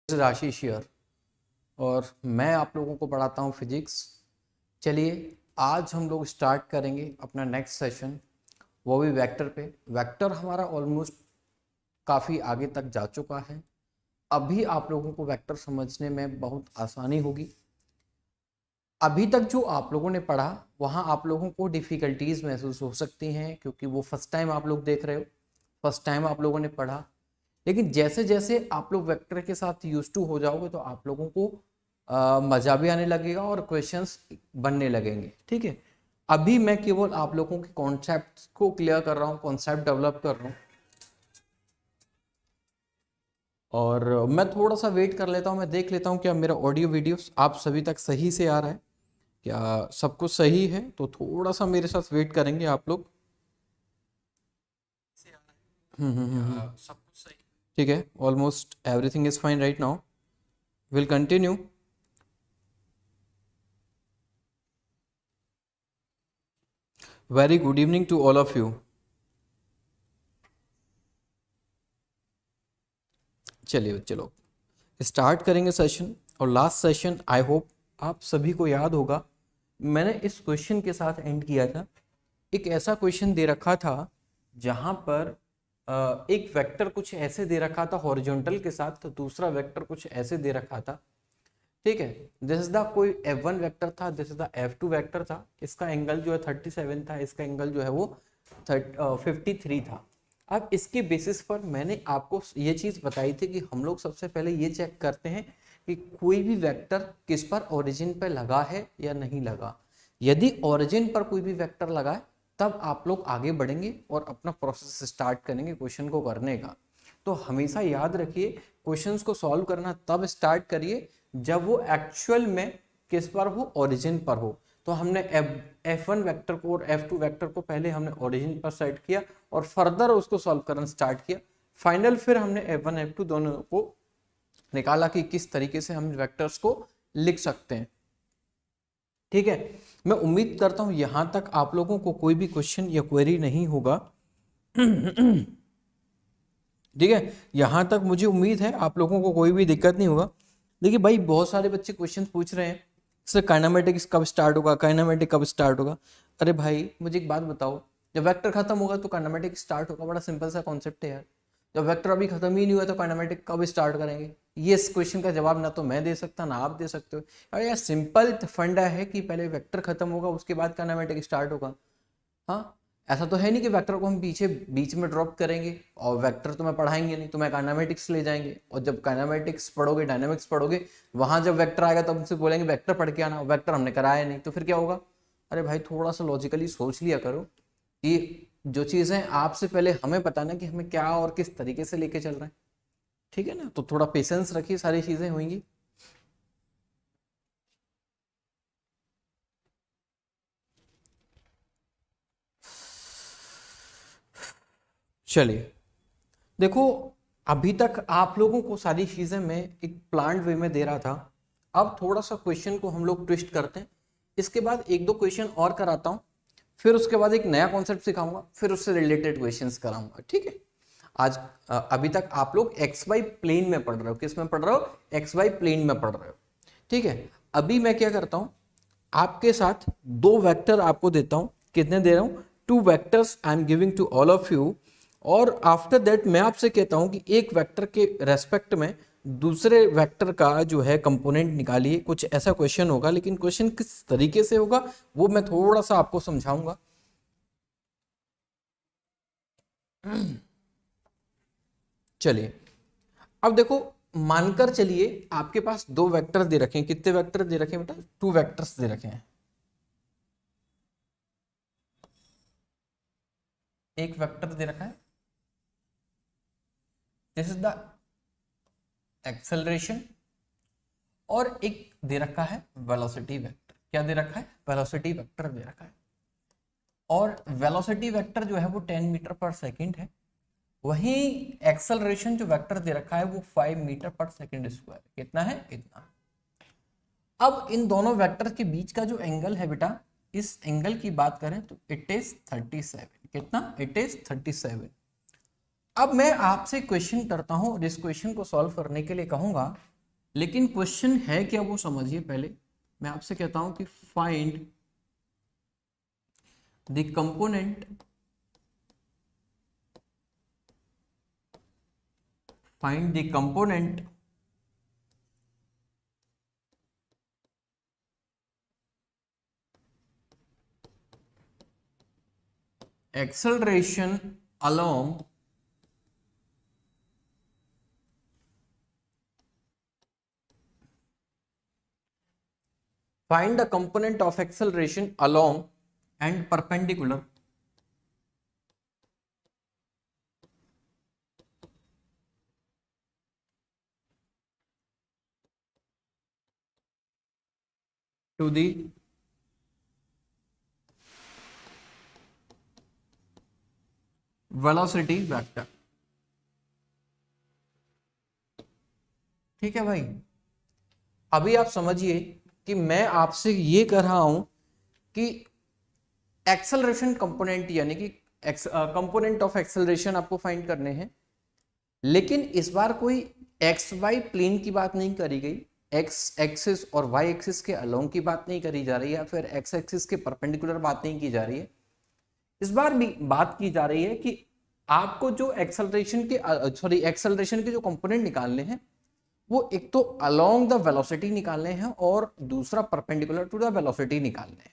राशि शेयर और मैं आप लोगों को पढ़ाता हूँ फिजिक्स। चलिए आज हम लोग स्टार्ट करेंगे अपना नेक्स्ट सेशन, वो भी वेक्टर पे। वेक्टर हमारा ऑलमोस्ट काफ़ी आगे तक जा चुका है। अभी आप लोगों को वेक्टर समझने में बहुत आसानी होगी। अभी तक जो आप लोगों ने पढ़ा वहाँ आप लोगों को डिफ़िकल्टीज महसूस हो सकती हैं, क्योंकि वो फर्स्ट टाइम आप लोग देख रहे हो, फर्स्ट टाइम आप लोगों ने पढ़ा। लेकिन जैसे जैसे आप लोग वेक्टर के साथ यूज टू हो जाओगे तो आप लोगों को मज़ा भी आने लगेगा और क्वेश्चंस बनने लगेंगे। ठीक है, अभी मैं केवल आप लोगों के कॉन्सेप्ट को क्लियर कर रहा हूँ, कॉन्सेप्ट डेवलप कर रहा हूँ। और मैं थोड़ा सा वेट कर लेता हूँ, मैं देख लेता हूँ क्या मेरा ऑडियो वीडियो आप सभी तक सही से आ रहा है, क्या सब कुछ सही है। तो थोड़ा सा मेरे साथ वेट करेंगे आप लोग। सब कुछ सही, ठीक है। Almost everything is fine right now. Will continue. Very good evening to all of you. चलिए चलो स्टार्ट करेंगे सेशन। और लास्ट सेशन आई होप आप सभी को याद होगा, मैंने इस क्वेश्चन के साथ एंड किया था। एक ऐसा क्वेश्चन दे रखा था जहां पर एक वेक्टर कुछ ऐसे दे रखा था हॉरिजॉन्टल के साथ, तो दूसरा वेक्टर कुछ ऐसे दे रखा था। ठीक है, दिस इज द कोई F1 वेक्टर था, this is the F2 vector था। इसका एंगल जो है 37 था, इसका एंगल जो है वो 53 था। अब इसके बेसिस पर मैंने आपको ये चीज बताई थी कि हम लोग सबसे पहले ये चेक करते हैं कि कोई भी वेक्टर किस पर ओरिजिन पर लगा है या नहीं लगा। यदि ओरिजिन पर कोई भी वेक्टर लगा है तब आप लोग आगे बढ़ेंगे और अपना प्रोसेस स्टार्ट करेंगे क्वेश्चन को करने का। तो हमेशा याद रखिए, क्वेश्चंस को सॉल्व करना तब स्टार्ट करिए जब वो एक्चुअल में किस पर हो, ओरिजिन पर हो। तो हमने F1 वेक्टर को और F2 वेक्टर को पहले हमने ओरिजिन पर सेट किया और फर्दर उसको सॉल्व करना स्टार्ट किया। फाइनल फिर हमने F1 F2 दोनों को निकाला कि किस तरीके से हम वेक्टर्स को लिख सकते हैं। ठीक है, मैं उम्मीद करता हूं यहां तक आप लोगों को कोई भी क्वेश्चन या क्वेरी नहीं होगा। ठीक है, यहां तक मुझे उम्मीद है आप लोगों को कोई भी दिक्कत नहीं होगा। देखिए भाई, बहुत सारे बच्चे क्वेश्चन पूछ रहे हैं सर काइनेमेटिक्स कब स्टार्ट होगा, काइनेमेटिक कब स्टार्ट होगा। अरे भाई मुझे एक बात बताओ, जब वेक्टर खत्म होगा तो काइनेमेटिक स्टार्ट होगा। बड़ा सिंपल सा कॉन्सेप्ट है यार। जब वेक्टर अभी खत्म ही नहीं हुआ तो काइनेमेटिक कब स्टार्ट करेंगे? ये इस क्वेश्चन का जवाब ना तो मैं दे सकता ना आप दे सकते हो। अरे यार सिंपल फंडा है कि पहले वेक्टर खत्म होगा उसके बाद काइनेमेटिक स्टार्ट होगा। हाँ, ऐसा तो है नहीं कि वेक्टर को हम पीछे बीच में ड्रॉप करेंगे और वेक्टर तुम्हें पढ़ाएंगे नहीं, तुम्हें काइनेमेटिक्स ले जाएंगे और जब काइनेमेटिक्स पढ़ोगे डायनामिक्स पढ़ोगे वहां जब वेक्टर आएगा तब हमसे बोलेंगे वेक्टर पढ़ के आना, वेक्टर हमने कराया नहीं तो फिर क्या होगा? अरे भाई थोड़ा सा लॉजिकली सोच लिया करो कि जो चीज़ें आपसे पहले हमें पता ना कि हमें क्या और किस तरीके से लेके चल रहे हैं। ठीक है ना, तो थोड़ा पेशेंस रखिए, सारी चीज़ें होंगी। चलिए देखो, अभी तक आप लोगों को सारी चीजें मैं एक प्लान्ड वे में दे रहा था। अब थोड़ा सा क्वेश्चन को हम लोग ट्विस्ट करते हैं। इसके बाद एक दो क्वेश्चन और कराता हूं, फिर उसके बाद एक नया कॉन्सेप्ट सिखाऊंगा, फिर उससे रिलेटेड क्वेश्चंस कराऊंगा। ठीक है, आज अभी तक आप लोग एक्स वाई प्लेन में पढ़ रहे हो। किस में पढ़ रहे हो? एक्स वाई प्लेन में पढ़ रहे हो। ठीक है, अभी मैं क्या करता हूं, आपके साथ दो वेक्टर आपको देता हूं। कितने दे रहा हूं? 2 vectors I am giving to all of you. और आफ्टर दैट मैं आपसे कहता हूं कि एक वेक्टर के रेस्पेक्ट में दूसरे वेक्टर का जो है कंपोनेंट निकालिए। कुछ ऐसा क्वेश्चन होगा, लेकिन क्वेश्चन किस तरीके से होगा वो मैं थोड़ा सा आपको समझाऊंगा। चलिए अब देखो, मानकर चलिए आपके पास दो वेक्टर दे रखे हैं। कितने वेक्टर दे रखे हैं बेटा? 2 वेक्टर्स दे रखे हैं। एक वेक्टर दे रखा है, दिस इज द एक्सेलरेशन, और एक दे रखा है वेलोसिटी वेक्टर। क्या दे रखा है? वेलोसिटी वेक्टर दे रखा है। और वेलोसिटी वेक्टर जो है वो 10 मीटर पर सेकंड है। वहीं एक्सेलरेशन जो वेक्टर दे रखा है वो 5 मीटर पर सेकंड स्क्वायर। कितना है? इतना। अब इन दोनों वेक्टर के बीच का जो एंगल है बेटा, इस एंगल की बात करें तो इट इज 37। कितना? It is 37। अब मैं आपसे क्वेश्चन करता हूं और इस क्वेश्चन को सॉल्व करने के लिए कहूंगा लेकिन क्वेश्चन है क्या वो समझिए पहले। मैं आपसे कहता हूं कि find the component acceleration along find the component of acceleration along and perpendicular to the velocity vector। ठीक है भाई, अभी आप समझिए कि मैं आपसे ये कह रहा हूं कि एक्सेलरेशन कंपोनेंट यानी कि कंपोनेंट ऑफ एक्सेलरेशन आपको फाइंड करने हैं, लेकिन इस बार कोई एक्स वाई प्लेन की बात नहीं करी गई, एक्स एक्सिस और वाई एक्सिस के अलोंग की बात नहीं करी जा रही है, या फिर एक्स एक्सिस के परपेंडिकुलर बात नहीं की जा रही है। इस बार भी बात की जा रही है कि आपको जो एक्सेलरेशन के जो कंपोनेंट निकालने हैं वो एक तो अलोंग द वेलोसिटी निकालने हैं और दूसरा परपेंडिकुलर टू द वेलोसिटी निकालने हैं।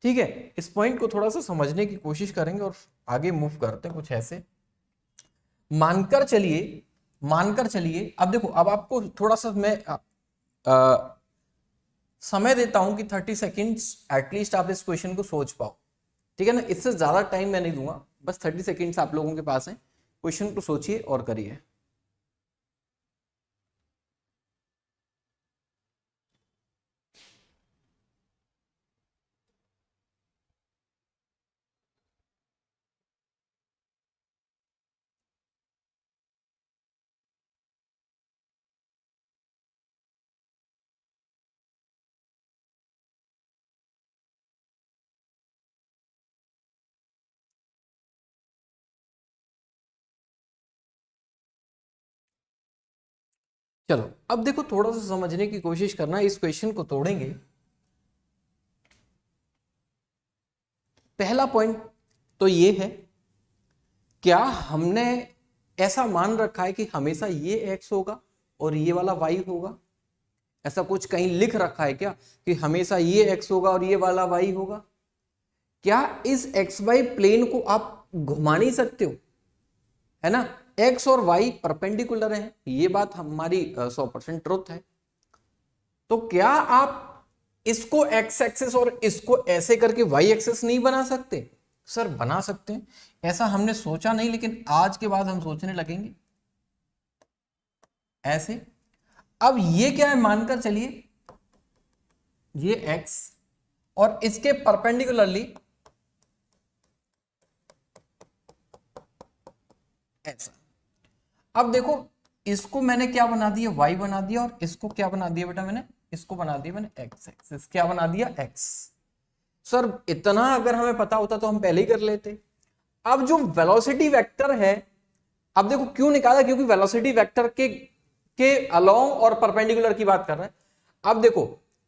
ठीक है, इस पॉइंट को थोड़ा सा समझने की कोशिश करेंगे और आगे मूव करते हैं कुछ ऐसे। मानकर चलिए अब देखो, अब आपको थोड़ा सा मैं समय देता हूं कि 30 सेकेंड्स एटलीस्ट आप इस क्वेश्चन को सोच पाओ। ठीक है ना, इससे ज्यादा टाइम मैं नहीं दूंगा, बस 30 सेकेंड्स आप लोगों के पास है, क्वेश्चन को सोचिए और करिए। चलो अब देखो, थोड़ा सा समझने की कोशिश करना, इस क्वेश्चन को तोड़ेंगे। पहला पॉइंट तो ये है, क्या हमने ऐसा मान रखा है कि हमेशा ये एक्स होगा और ये वाला वाई होगा? ऐसा कुछ कहीं लिख रखा है क्या कि हमेशा ये एक्स होगा और ये वाला वाई होगा? क्या इस एक्स वाई प्लेन को आप घुमा नहीं सकते हो, है ना? एक्स और वाई परपेंडिकुलर हैं, ये बात हमारी 100% ट्रुथ है। तो क्या आप इसको एक्स एक्सिस और इसको ऐसे करके वाई एक्सिस नहीं बना सकते? सर बना सकते हैं, ऐसा हमने सोचा नहीं, लेकिन आज के बाद हम सोचने लगेंगे ऐसे। अब ये क्या है, मानकर चलिए ये एक्स और इसके परपेंडिकुलरली ऐसा। अब देखो, इसको मैंने क्या बना दिया, वाई बना दिया, और इसको क्या बना दिया बेटा मैंने, इसको बना दिया मैंने एक्स एक्सिस। क्या बना दिया, एक्स। सर इतना अगर हमें पता होता तो हम पहले ही कर लेते। अब जो वेलोसिटी वेक्टर है, अब देखो क्यों निकाला, क्योंकि वेलोसिटी वेक्टर के अलोंग और परपेंडिकुलर की बात कर रहा है। अब देखो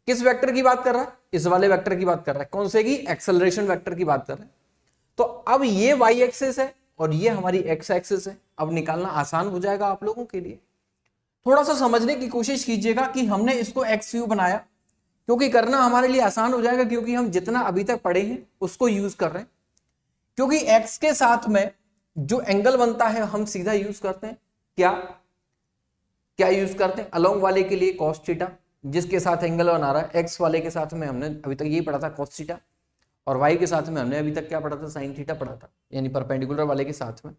किस वेक्टर की बात कर रहा है, इस वाले वेक्टर की बात कर रहा है। कौन से की, एक्सेलरेशन वेक्टर की बात कर रहा है। तो अब ये वाई एक्सिस है और ये हमारी एक्स एक्सिस है, अब निकालना आसान हो जाएगा आप लोगों के लिए। थोड़ा सा समझने की कोशिश कीजिएगा कि हमने इसको एक्स यू बनाया, क्योंकि करना हमारे लिए आसान हो जाएगा, क्योंकि हम जितना अभी तक पढ़े हैं उसको यूज कर रहे हैं। क्योंकि एक्स के साथ में जो एंगल बनता है हम सीधा यूज करते हैं, क्या क्या यूज करते हैं, अलोंग वाले के लिए cos थीटा, जिसके साथ एंगल बना रहा है। एक्स वाले के साथ में हमने अभी तक यही पढ़ा था cos थीटा, और वाई के साथ में हमने अभी तक क्या पढ़ा था, साइन थीटा पढ़ा था, यानी परपेंडिकुलर वाले के साथ में।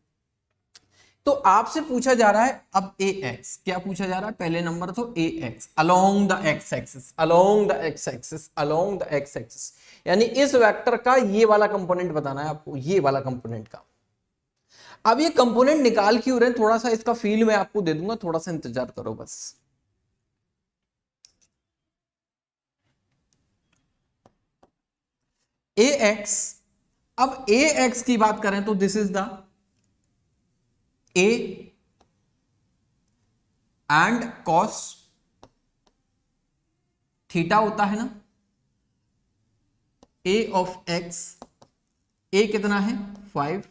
तो आपसे पूछा जा रहा है अब ए एक्स, क्या पूछा जा रहा है, पहले नंबर तो a x along the x axis, along the x axis, along the x axis, यानी इस वेक्टर का ये वाला कंपोनेंट बताना है आपको, ये वाला कंपोनेंट का। अब ये कंपोनेंट निकाल क्यों रहे हैं, थोड़ा सा इसका फील मैं आपको दे दूंगा, थोड़ा सा इंतजार करो बस। ए एक्स, अब ए एक्स की बात करें तो this is the A and cos theta होता है ना, ए ऑफ एक्स, ए कितना है 5,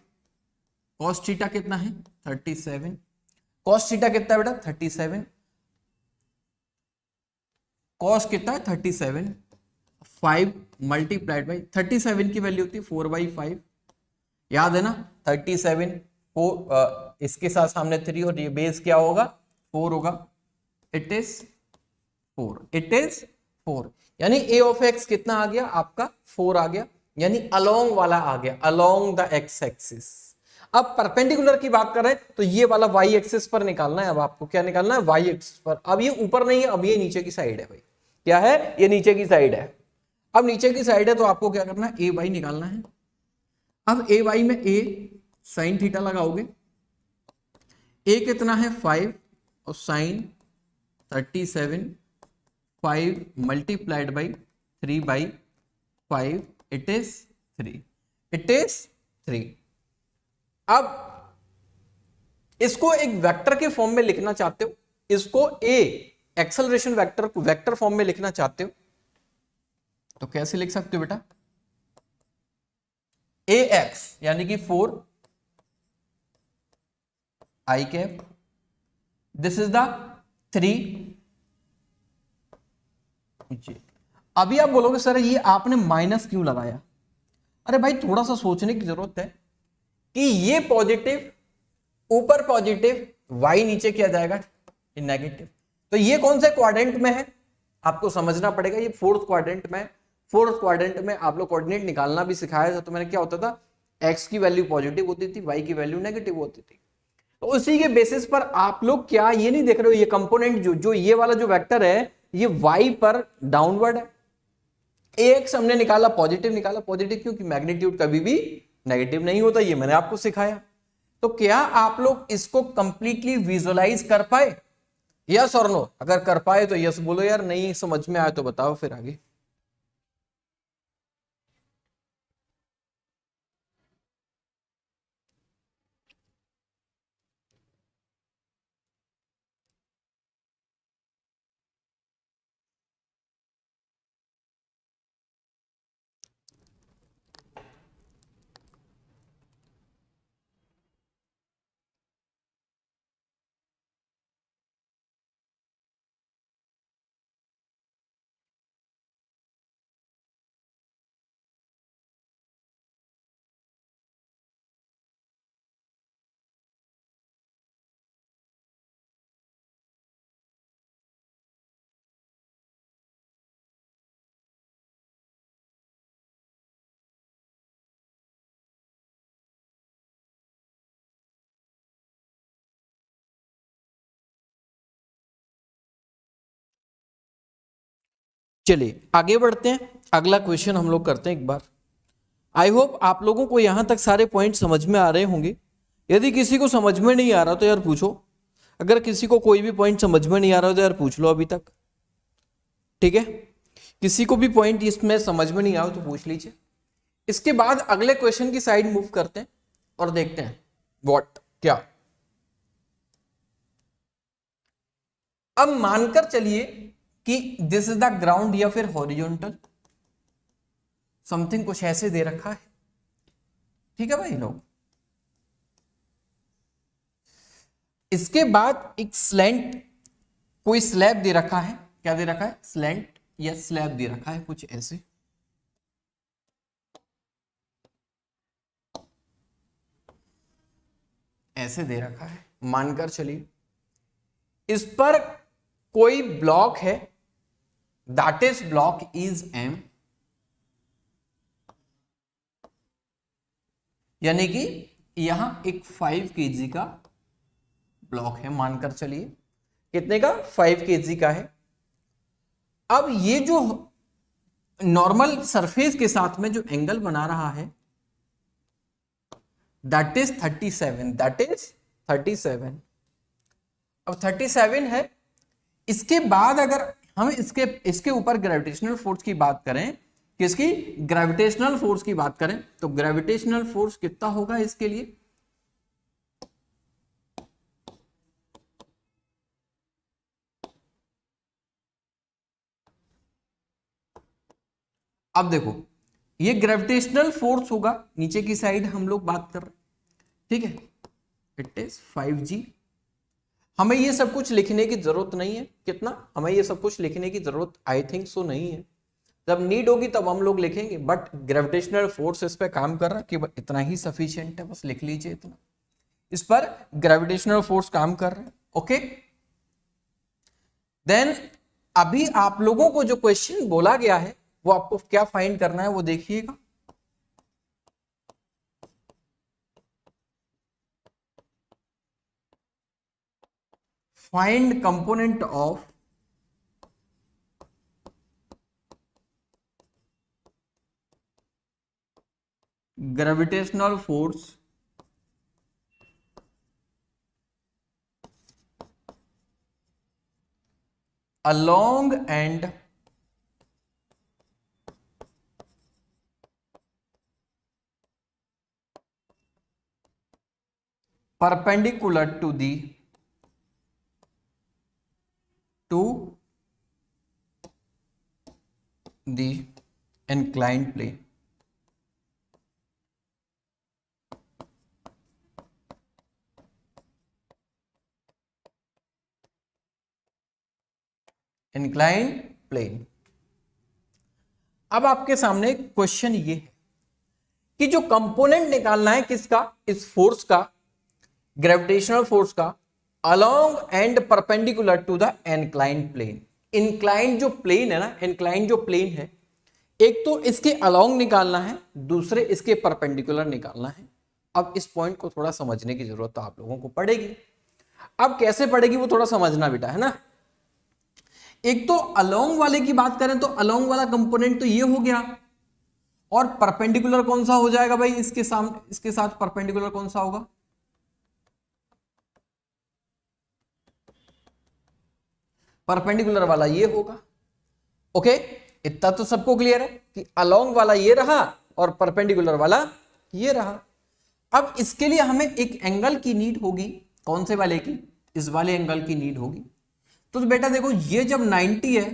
कॉस थीटा कितना है 37, कॉस थीटा कितना है बेटा 37, कॉस कितना है 37, 5 मल्टीप्लाइड बाई 37 की वैल्यू होती है 4/5, याद है ना 37 4, इसके साथ सामने 3 और ये बेस क्या होगा 4 होगा, इट इज 4, इट इज 4, यानी ए ऑफ एक्स कितना आ गया आपका 4 आ गया, यानी अलोंग वाला आ गया, अलोंग द एक्स एक्सिस। अब परपेंडिकुलर की बात करें तो ये वाला वाई एक्सिस पर निकालना है, अब आपको क्या निकालना है वाई एक्सिस पर। अब ये ऊपर नहीं है, अब ये नीचे की साइड है भाई, क्या है ये नीचे की साइड है। अब नीचे की साइड है तो आपको क्या करना है ए वाई निकालना है। अब ए वाई में ए साइन थीटा लगाओगे, ए कितना है 5 और sine 37, 5 multiplied by 3/5, it is 3, it is 3। अब इसको एक वेक्टर के फॉर्म में लिखना चाहते हो, इसको ए एक्सेलरेशन वेक्टर को वेक्टर फॉर्म में लिखना चाहते हो तो कैसे लिख सकते हो बेटा, ए एक्स यानी कि 4 आई कैप, दिस इज द 3 जी। अभी आप बोलोगे सर ये आपने माइनस क्यों लगाया, अरे भाई थोड़ा सा सोचने की जरूरत है कि ये पॉजिटिव ऊपर पॉजिटिव, वाई नीचे किया जाएगा नेगेटिव, तो ये कौन से क्वाड्रेंट में है आपको समझना पड़ेगा, ये फोर्थ क्वाड्रेंट में। फोर्थ क्वाड्रेंट में आप लोग कोऑर्डिनेट निकालना भी सिखाया था, तो मैंने क्या होता था एक्स की वैल्यू पॉजिटिव होती थी, वाई की वैल्यू नेगेटिव होती थी, तो उसी के बेसिस पर आप लोग क्या ये नहीं देख रहे हो ये कंपोनेंट जो ये वाला जो वेक्टर है ये वाई पर डाउनवर्ड है, एक्स हमने निकाला पॉजिटिव, निकाला पॉजिटिव क्योंकि मैग्नीट्यूड कभी भी नेगेटिव नहीं होता, ये मैंने आपको सिखाया। तो क्या आप लोग इसको कंप्लीटली विजुअलाइज कर पाए, यस और नो? अगर कर पाए तो यस बोलो यार, नहीं समझ में आया तो बताओ फिर आगे। चलिए आगे बढ़ते हैं, अगला क्वेश्चन हम लोग करते हैं एक बार। आई होप आप लोगों को यहां तक सारे पॉइंट समझ में आ रहे होंगे। यदि किसी को समझ में नहीं आ रहा तो यार पूछो, अगर किसी को कोई भी पॉइंट समझ में नहीं आ रहा तो यार पूछ लो अभी तक, ठीक है? किसी को भी पॉइंट इसमें समझ में नहीं आया तो पूछ लीजिए। इसके बाद अगले क्वेश्चन की साइड मूव करते हैं और देखते हैं व्हाट क्या। अब मानकर चलिए कि दिस इज द ग्राउंड या फिर हॉरिजॉन्टल समथिंग, कुछ ऐसे दे रखा है, ठीक है भाई लोग। इसके बाद एक स्लैंट, कोई स्लैब दे रखा है, क्या दे रखा है स्लैंट या स्लैब दे रखा है कुछ ऐसे, ऐसे दे रखा है। मानकर चलिए इस पर कोई ब्लॉक है, that is block is M, यानी कि यहां एक 5 kg का ब्लॉक है, मानकर चलिए कितने का 5 kg का है। अब ये जो नॉर्मल सरफेस के साथ में जो एंगल बना रहा है दैट इज 37, दैट इज 37। अब 37 है, इसके बाद अगर हम इसके ऊपर ग्रेविटेशनल फोर्स की बात करें, किसकी ग्रेविटेशनल फोर्स की बात करें, तो ग्रेविटेशनल फोर्स कितना होगा इसके लिए, अब देखो ये ग्रेविटेशनल फोर्स होगा, नीचे की साइड हम लोग बात कर रहे हैं, ठीक है, इट इज 5G। हमें ये सब कुछ लिखने की जरूरत नहीं है, कितना, हमें ये सब कुछ लिखने की जरूरत आई थिंक सो नहीं है, जब नीड होगी तब हम लोग लिखेंगे, बट ग्रेविटेशनल फोर्स इस पे काम कर रहा है कि इतना ही सफिशिएंट है, बस लिख लीजिए इतना, इस पर ग्रेविटेशनल फोर्स काम कर रहा है। ओके, देन अभी आप लोगों को जो क्वेश्चन बोला गया है वो आपको क्या फाइंड करना है वो देखिएगा। Find component of gravitational force along and perpendicular to the inclined plane। Inclined plane. अब आपके सामने क्वेश्चन ये है कि जो कंपोनेंट निकालना है किसका, इस फोर्स का, ग्रेविटेशनल फोर्स का, along and perpendicular to the inclined plane. Inclined जो प्लेन है ना, इंक्लाइंड जो प्लेन है, एक तो इसके अलोंग निकालना है, दूसरे इसके परपेंडिकुलर निकालना है। अब इस पॉइंट को थोड़ा समझने की जरूरत तो आप लोगों को पड़ेगी। अब कैसे पड़ेगी वो थोड़ा समझना बेटा, है ना। एक तो अलोंग वाले की बात करें तो अलोंग वाला कंपोनेंट तो ये हो गया, और परपेंडिकुलर कौन सा हो जाएगा भाई, इसके सामने, इसके साथ परपेंडिकुलर कौन सा होगा, परपेंडिकुलर वाला ये होगा। ओके, इतना तो सबको क्लियर है कि अलोंग वाला ये रहा और परपेंडिकुलर वाला ये रहा। अब इसके लिए हमें एक एंगल की नीड होगी, कौन से वाले की, इस वाले एंगल की नीड होगी। तो बेटा देखो ये जब 90 है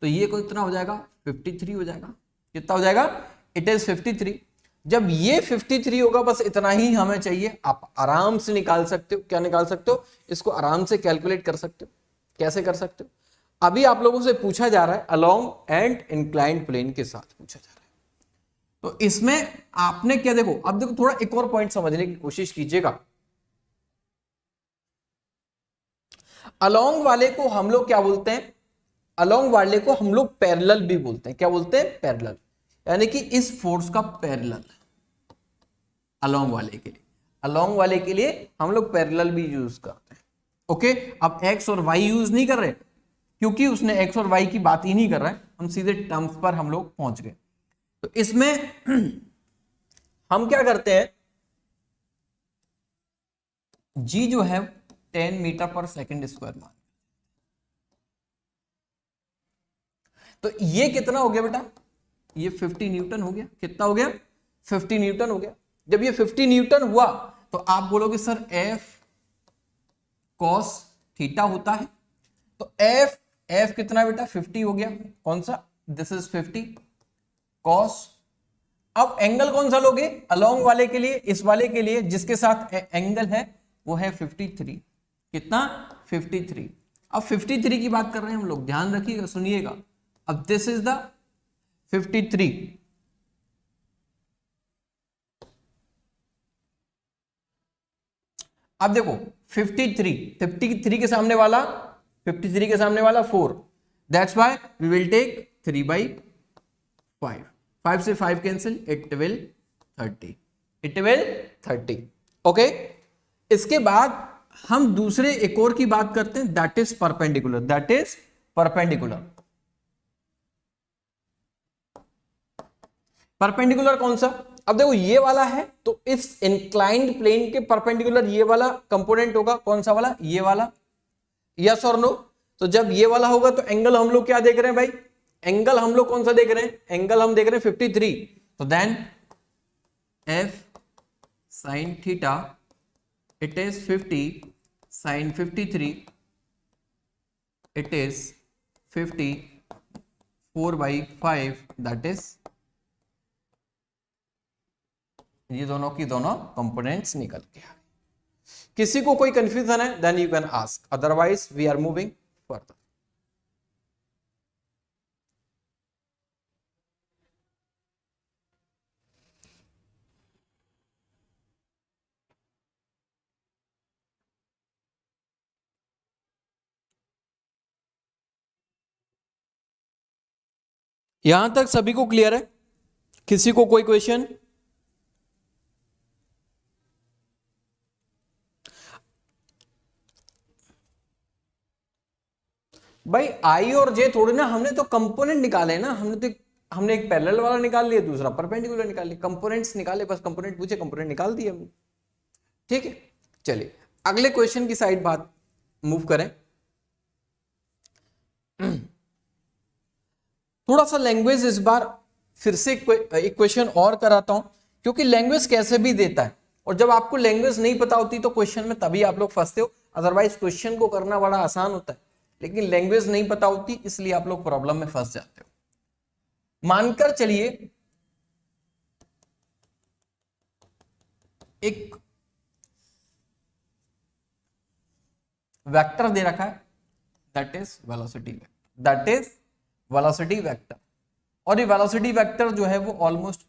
तो ये को इतना हो जाएगा 53 हो जाएगा, कितना हो जाएगा, इट इज 53। जब ये 53 होगा, बस इतना ही हमें चाहिए, आप आराम से निकाल सकते हो। क्या निकाल सकते हो, इसको आराम से कैलकुलेट कर सकते हो। कैसे कर सकते हो, अभी आप लोगों से पूछा जा रहा है अलोंग एंड इंक्लाइंड प्लेन के साथ पूछा जा रहा है, तो इसमें आपने क्या, देखो अब देखो थोड़ा एक और पॉइंट समझने की कोशिश कीजिएगा। अलोंग वाले को हम लोग क्या बोलते हैं, अलोंग वाले को हम लोग पैरेलल भी बोलते हैं। क्या बोलते हैं, पैरेलल, यानी कि इस फोर्स का पैरेलल। अलोंग वाले के लिए, अलोंग वाले के लिए हम लोग पैरेलल भी यूज करते हैं। ओके, अब एक्स और वाई यूज नहीं कर रहे क्योंकि उसने एक्स और वाई की बात ही नहीं कर रहा है, हम सीधे टर्म्स पर हम लोग पहुंच गए। तो इसमें हम क्या करते हैं, जी जो है 10 मीटर पर सेकंड स्क्वायर मान, तो ये कितना हो गया बेटा, ये 50 न्यूटन हो गया। कितना हो गया, 50 न्यूटन हो गया। जब ये 50 न्यूटन हुआ तो आप बोलोगे सर एफ कॉस थीटा होता है, तो एफ कितना बेटा, 50 हो गया। कौन सा, दिस इज 50 कॉस। अब एंगल कौन सा लोगे, अलोंग वाले के लिए, इस वाले के लिए जिसके साथ एंगल है वो है 53। कितना, 53। अब 53 की बात कर रहे हैं हम लोग, ध्यान रखिएगा, सुनिएगा। अब दिस इज द 53, अब देखो 53 के सामने वाला, 53 के सामने वाला 4, that's why we will take 3/5। 5 से 5 कैंसिल, इट विल 30। ओके, इसके बाद हम दूसरे एक और की बात करते हैं, that is perpendicular. That is perpendicular. Perpendicular कौन सा, अब देखो ये वाला है तो इस इंक्लाइंड प्लेन के परपेंडिकुलर ये वाला कंपोनेंट होगा। कौन सा वाला, ये वाला, यस और नो। तो जब ये वाला होगा तो एंगल हम लोग क्या देख रहे हैं भाई, एंगल हम लोग कौन सा देख रहे हैं, एंगल हम देख रहे हैं 53। तो then F sine theta, it is 50 sine 53, it is 50 4/5 that is, ये दोनों की दोनों कंपोनेंट्स निकल के आ गए। किसी को कोई कंफ्यूजन है then you can ask, otherwise we are moving further. यहां तक सभी को क्लियर है? किसी को कोई क्वेश्चन? भाई आई और जे थोड़ी ना, हमने तो कंपोनेंट निकाले ना, हमने एक पैरेलल वाला निकाल लिया, दूसरा परपेंडिकुलर निकाल लिया, कंपोनेंट्स निकाले, बस कंपोनेंट पूछे, कंपोनेंट निकाल दिए हमने। ठीक है, चलिए अगले क्वेश्चन की साइड बात मूव करें। थोड़ा सा लैंग्वेज इस बार फिर से एक क्वेश्चन और कराता हूं, क्योंकि लैंग्वेज कैसे भी देता है, और जब आपको लैंग्वेज नहीं पता होती तो क्वेश्चन में तभी आप लोग फंसते हो, अदरवाइज क्वेश्चन को करना बड़ा आसान होता है, लेकिन लैंग्वेज नहीं पता होती इसलिए आप लोग प्रॉब्लम में फंस जाते हो। मानकर चलिए एक वेक्टर दे रखा है, दैट इज वेलोसिटी वेक्टर, और ये वेलोसिटी वेक्टर जो है वो ऑलमोस्ट,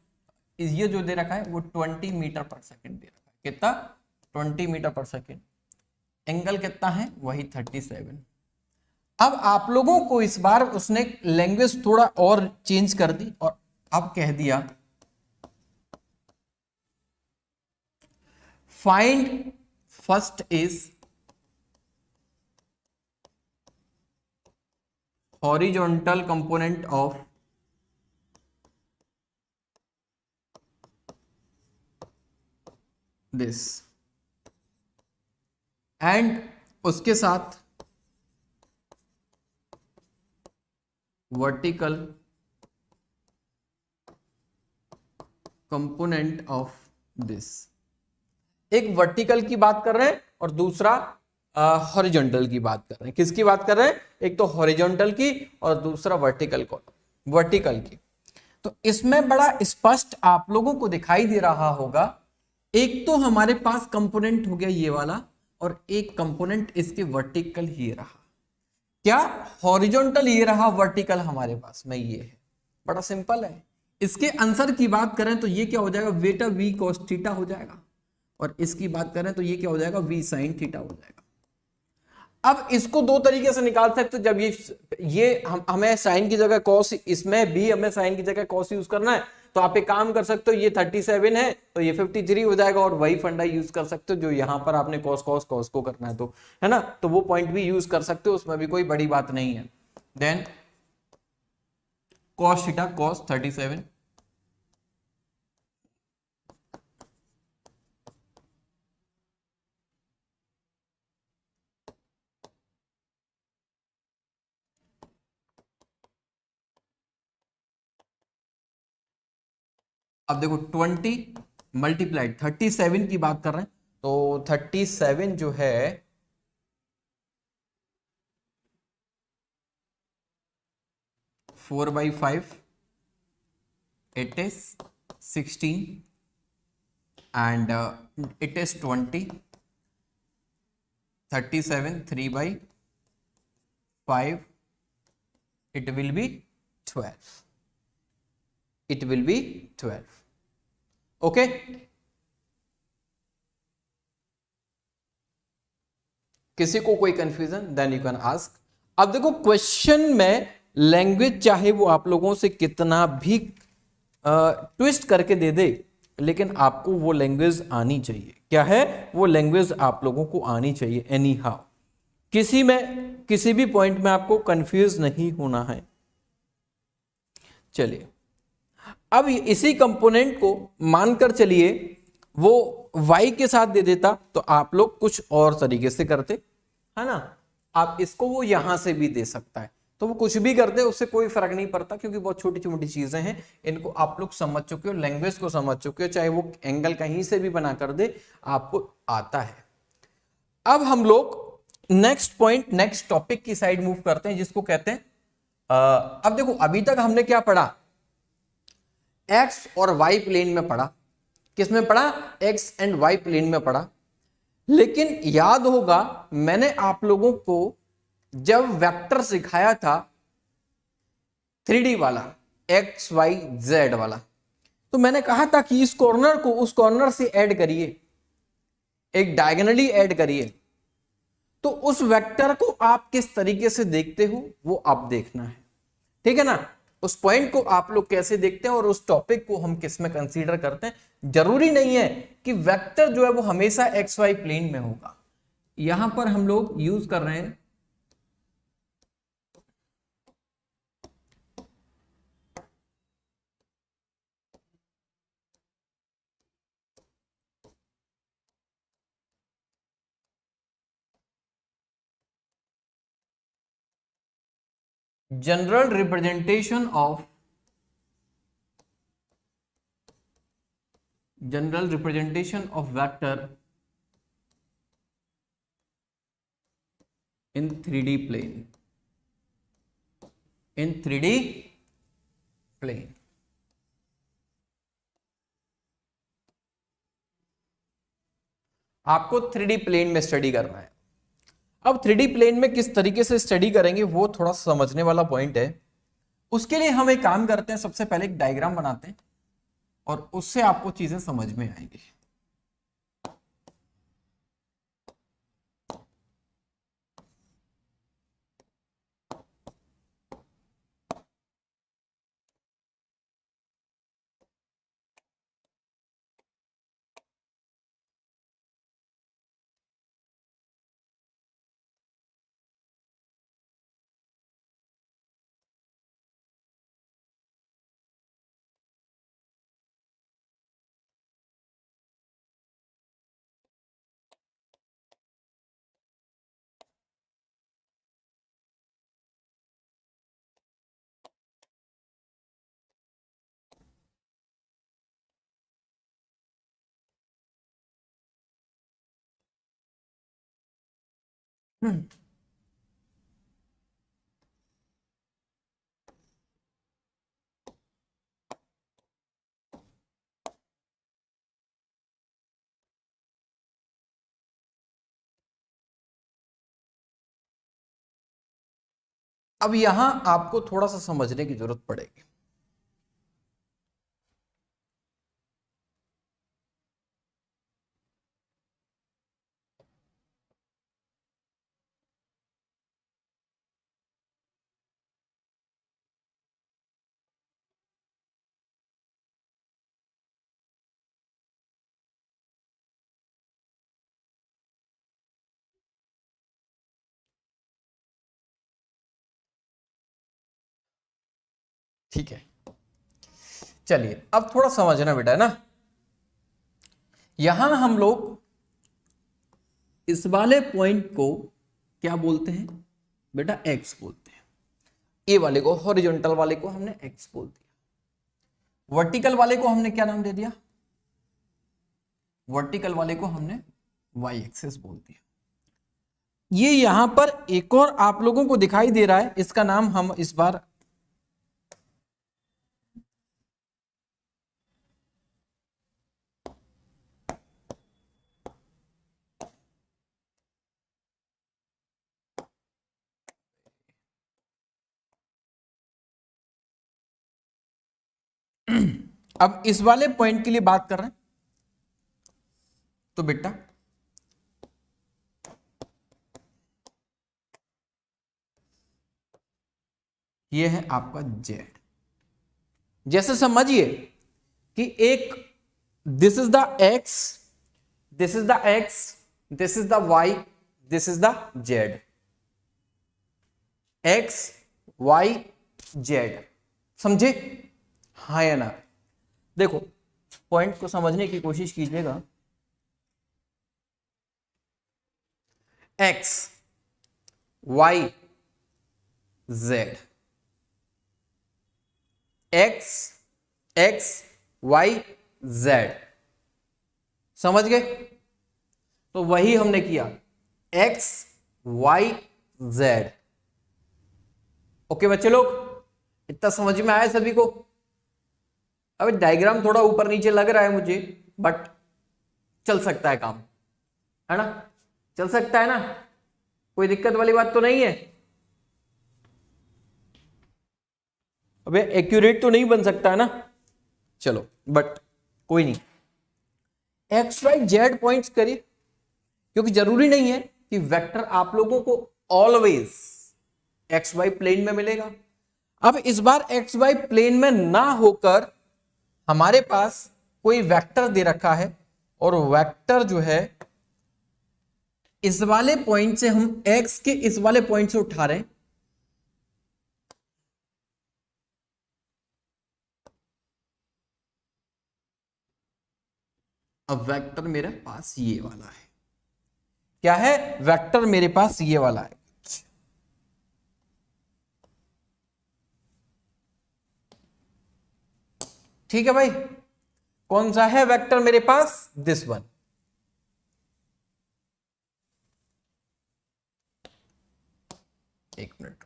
ये जो दे रखा है वो 20 मीटर पर सेकेंड दे रखा है। कितना? 20 मीटर पर सेकेंड। एंगल कितना है? वही 37। अब आप लोगों को इस बार उसने लैंग्वेज थोड़ा और चेंज कर दी, और अब कह दिया find first is horizontal component of this, and उसके साथ वर्टिकल कंपोनेंट ऑफ दिस। एक वर्टिकल की बात कर रहे हैं और दूसरा हॉरिजॉन्टल की बात कर रहे हैं। किसकी बात कर रहे हैं? एक तो हॉरिजॉन्टल की और दूसरा वर्टिकल की। तो इसमें बड़ा स्पष्ट आप लोगों को दिखाई दे रहा होगा, एक तो हमारे पास कंपोनेंट हो गया ये वाला, और एक कंपोनेंट इसके वर्टिकल ये रहा। क्या? हॉरिजॉन्टल ये रहा, वर्टिकल हमारे पास में ये है। बड़ा सिंपल है। इसके आंसर की बात करें तो ये क्या हो जाएगा? वेटा वी कॉस थीटा हो जाएगा, और इसकी बात करें तो ये क्या हो जाएगा? वी साइन थीटा हो जाएगा। अब इसको दो तरीके से निकाल सकते, जब ये हमें साइन की जगह कॉस, इसमें भी हमें साइन की जगह कॉस यूज करना है, तो आप एक काम कर सकते हो, ये 37 है तो ये 53 हो जाएगा, और वही फंडा यूज कर सकते हो जो यहां पर आपने कॉस कॉस कॉस को करना है, तो है ना, तो वो पॉइंट भी यूज कर सकते हो, उसमें भी कोई बड़ी बात नहीं है। देन कॉस थीटा कॉस 37, अब देखो 20 मल्टीप्लाइड 37 की बात कर रहे हैं, तो 37 जो है 4/5, it is 16 and it is 20, 37 3/5, it will be 12, it will be 12. Okay किसी को कोई confusion? Then you can ask. अब देखो क्वेश्चन में लैंग्वेज चाहे वो आप लोगों से कितना भी ट्विस्ट करके दे दे, लेकिन आपको वो लैंग्वेज आनी चाहिए। क्या है? वो लैंग्वेज आप लोगों को आनी चाहिए एनी हाउ। किसी भी पॉइंट में आपको कंफ्यूज नहीं होना है। चलिए अब इसी कंपोनेंट को मानकर चलिए वो y के साथ दे देता, तो आप लोग कुछ और तरीके से करते, है ना। आप इसको वो यहां से भी दे सकता है, तो वो कुछ भी करते, उससे कोई फर्क नहीं पड़ता, क्योंकि बहुत छोटी छोटी चीजें हैं, इनको आप लोग समझ चुके हो, लैंग्वेज को समझ चुके हो, चाहे वो एंगल कहीं से भी बना कर दे आपको आता है। अब हम लोग नेक्स्ट पॉइंट, नेक्स्ट टॉपिक की साइड मूव करते हैं, जिसको कहते हैं अब देखो अभी तक हमने क्या पढ़ा, एक्स और वाई प्लेन में पढ़ा। किस में पढ़ा? एक्स एंड वाई प्लेन में पढ़ा। लेकिन याद होगा मैंने आप लोगों को जब वेक्टर सिखाया था 3D वाला, एक्स वाई जेड वाला, तो मैंने कहा था कि इस कॉर्नर को उस कॉर्नर से ऐड करिए, एक डायगोनली ऐड करिए। तो उस वेक्टर को आप किस तरीके से देखते हो वो आप देखना है, ठीक है ना। उस पॉइंट को आप लोग कैसे देखते हैं और उस टॉपिक को हम किस में कंसीडर करते हैं। जरूरी नहीं है कि वेक्टर जो है वो हमेशा एक्स वाई प्लेन में होगा। यहां पर हम लोग यूज कर रहे हैं general representation of vector in 3D plane, in 3D plane। आपको 3D प्लेन में स्टडी करना है। अब 3D प्लेन में किस तरीके से स्टडी करेंगे वो थोड़ा समझने वाला पॉइंट है। उसके लिए हम एक काम करते हैं, सबसे पहले एक डायग्राम बनाते हैं और उससे आपको चीजें समझ में आएंगी। अब यहां आपको थोड़ा सा समझने की जरूरत पड़ेगी। ठीक है, चलिए अब थोड़ा समझना बेटा, है ना। यहां हम लोग इस वाले पॉइंट को क्या बोलते हैं बेटा? एक्स बोलते हैं। ए वाले को, हॉरिजॉन्टल वाले को हमने एक्स बोल दिया। वर्टिकल वाले को हमने क्या नाम दे दिया? वर्टिकल वाले को हमने वाई एक्सेस बोल दिया। ये यहां पर एक और आप लोगों को दिखाई दे रहा है, इसका नाम हम इस बार अब इस वाले पॉइंट के लिए बात कर रहे हैं। तो बेटा ये है आपका जेड। जैसे समझिए कि एक this is the x, this is the x, this is the y, this is the z. X y z, समझे? हाँ या ना? देखो पॉइंट को समझने की कोशिश कीजिएगा। X y z, x x y z, समझ गए? तो वही हमने किया, एक्स वाई जेड। ओके बच्चे लोग, इतना समझ में आया सभी को? अब डायग्राम थोड़ा ऊपर नीचे लग रहा है मुझे, बट चल सकता है काम, है ना? चल सकता है ना? कोई दिक्कत वाली बात तो नहीं है? अबे एक्यूरेट तो नहीं बन सकता है ना? चलो बट कोई नहीं, एक्स वाई जेड पॉइंट्स करिए, क्योंकि जरूरी नहीं है कि वेक्टर आप लोगों को ऑलवेज एक्स वाई प्लेन में मिलेगा। अब इस बार एक्स वाई प्लेन में ना होकर हमारे पास कोई वेक्टर दे रखा है, और वेक्टर जो है इस वाले पॉइंट से, हम एक्स के इस वाले पॉइंट से उठा रहे हैं। अब वेक्टर मेरे पास ये वाला है, क्या है? वेक्टर मेरे पास ये वाला है। ठीक है भाई, कौन सा है वेक्टर मेरे पास? This one. एक मिनट,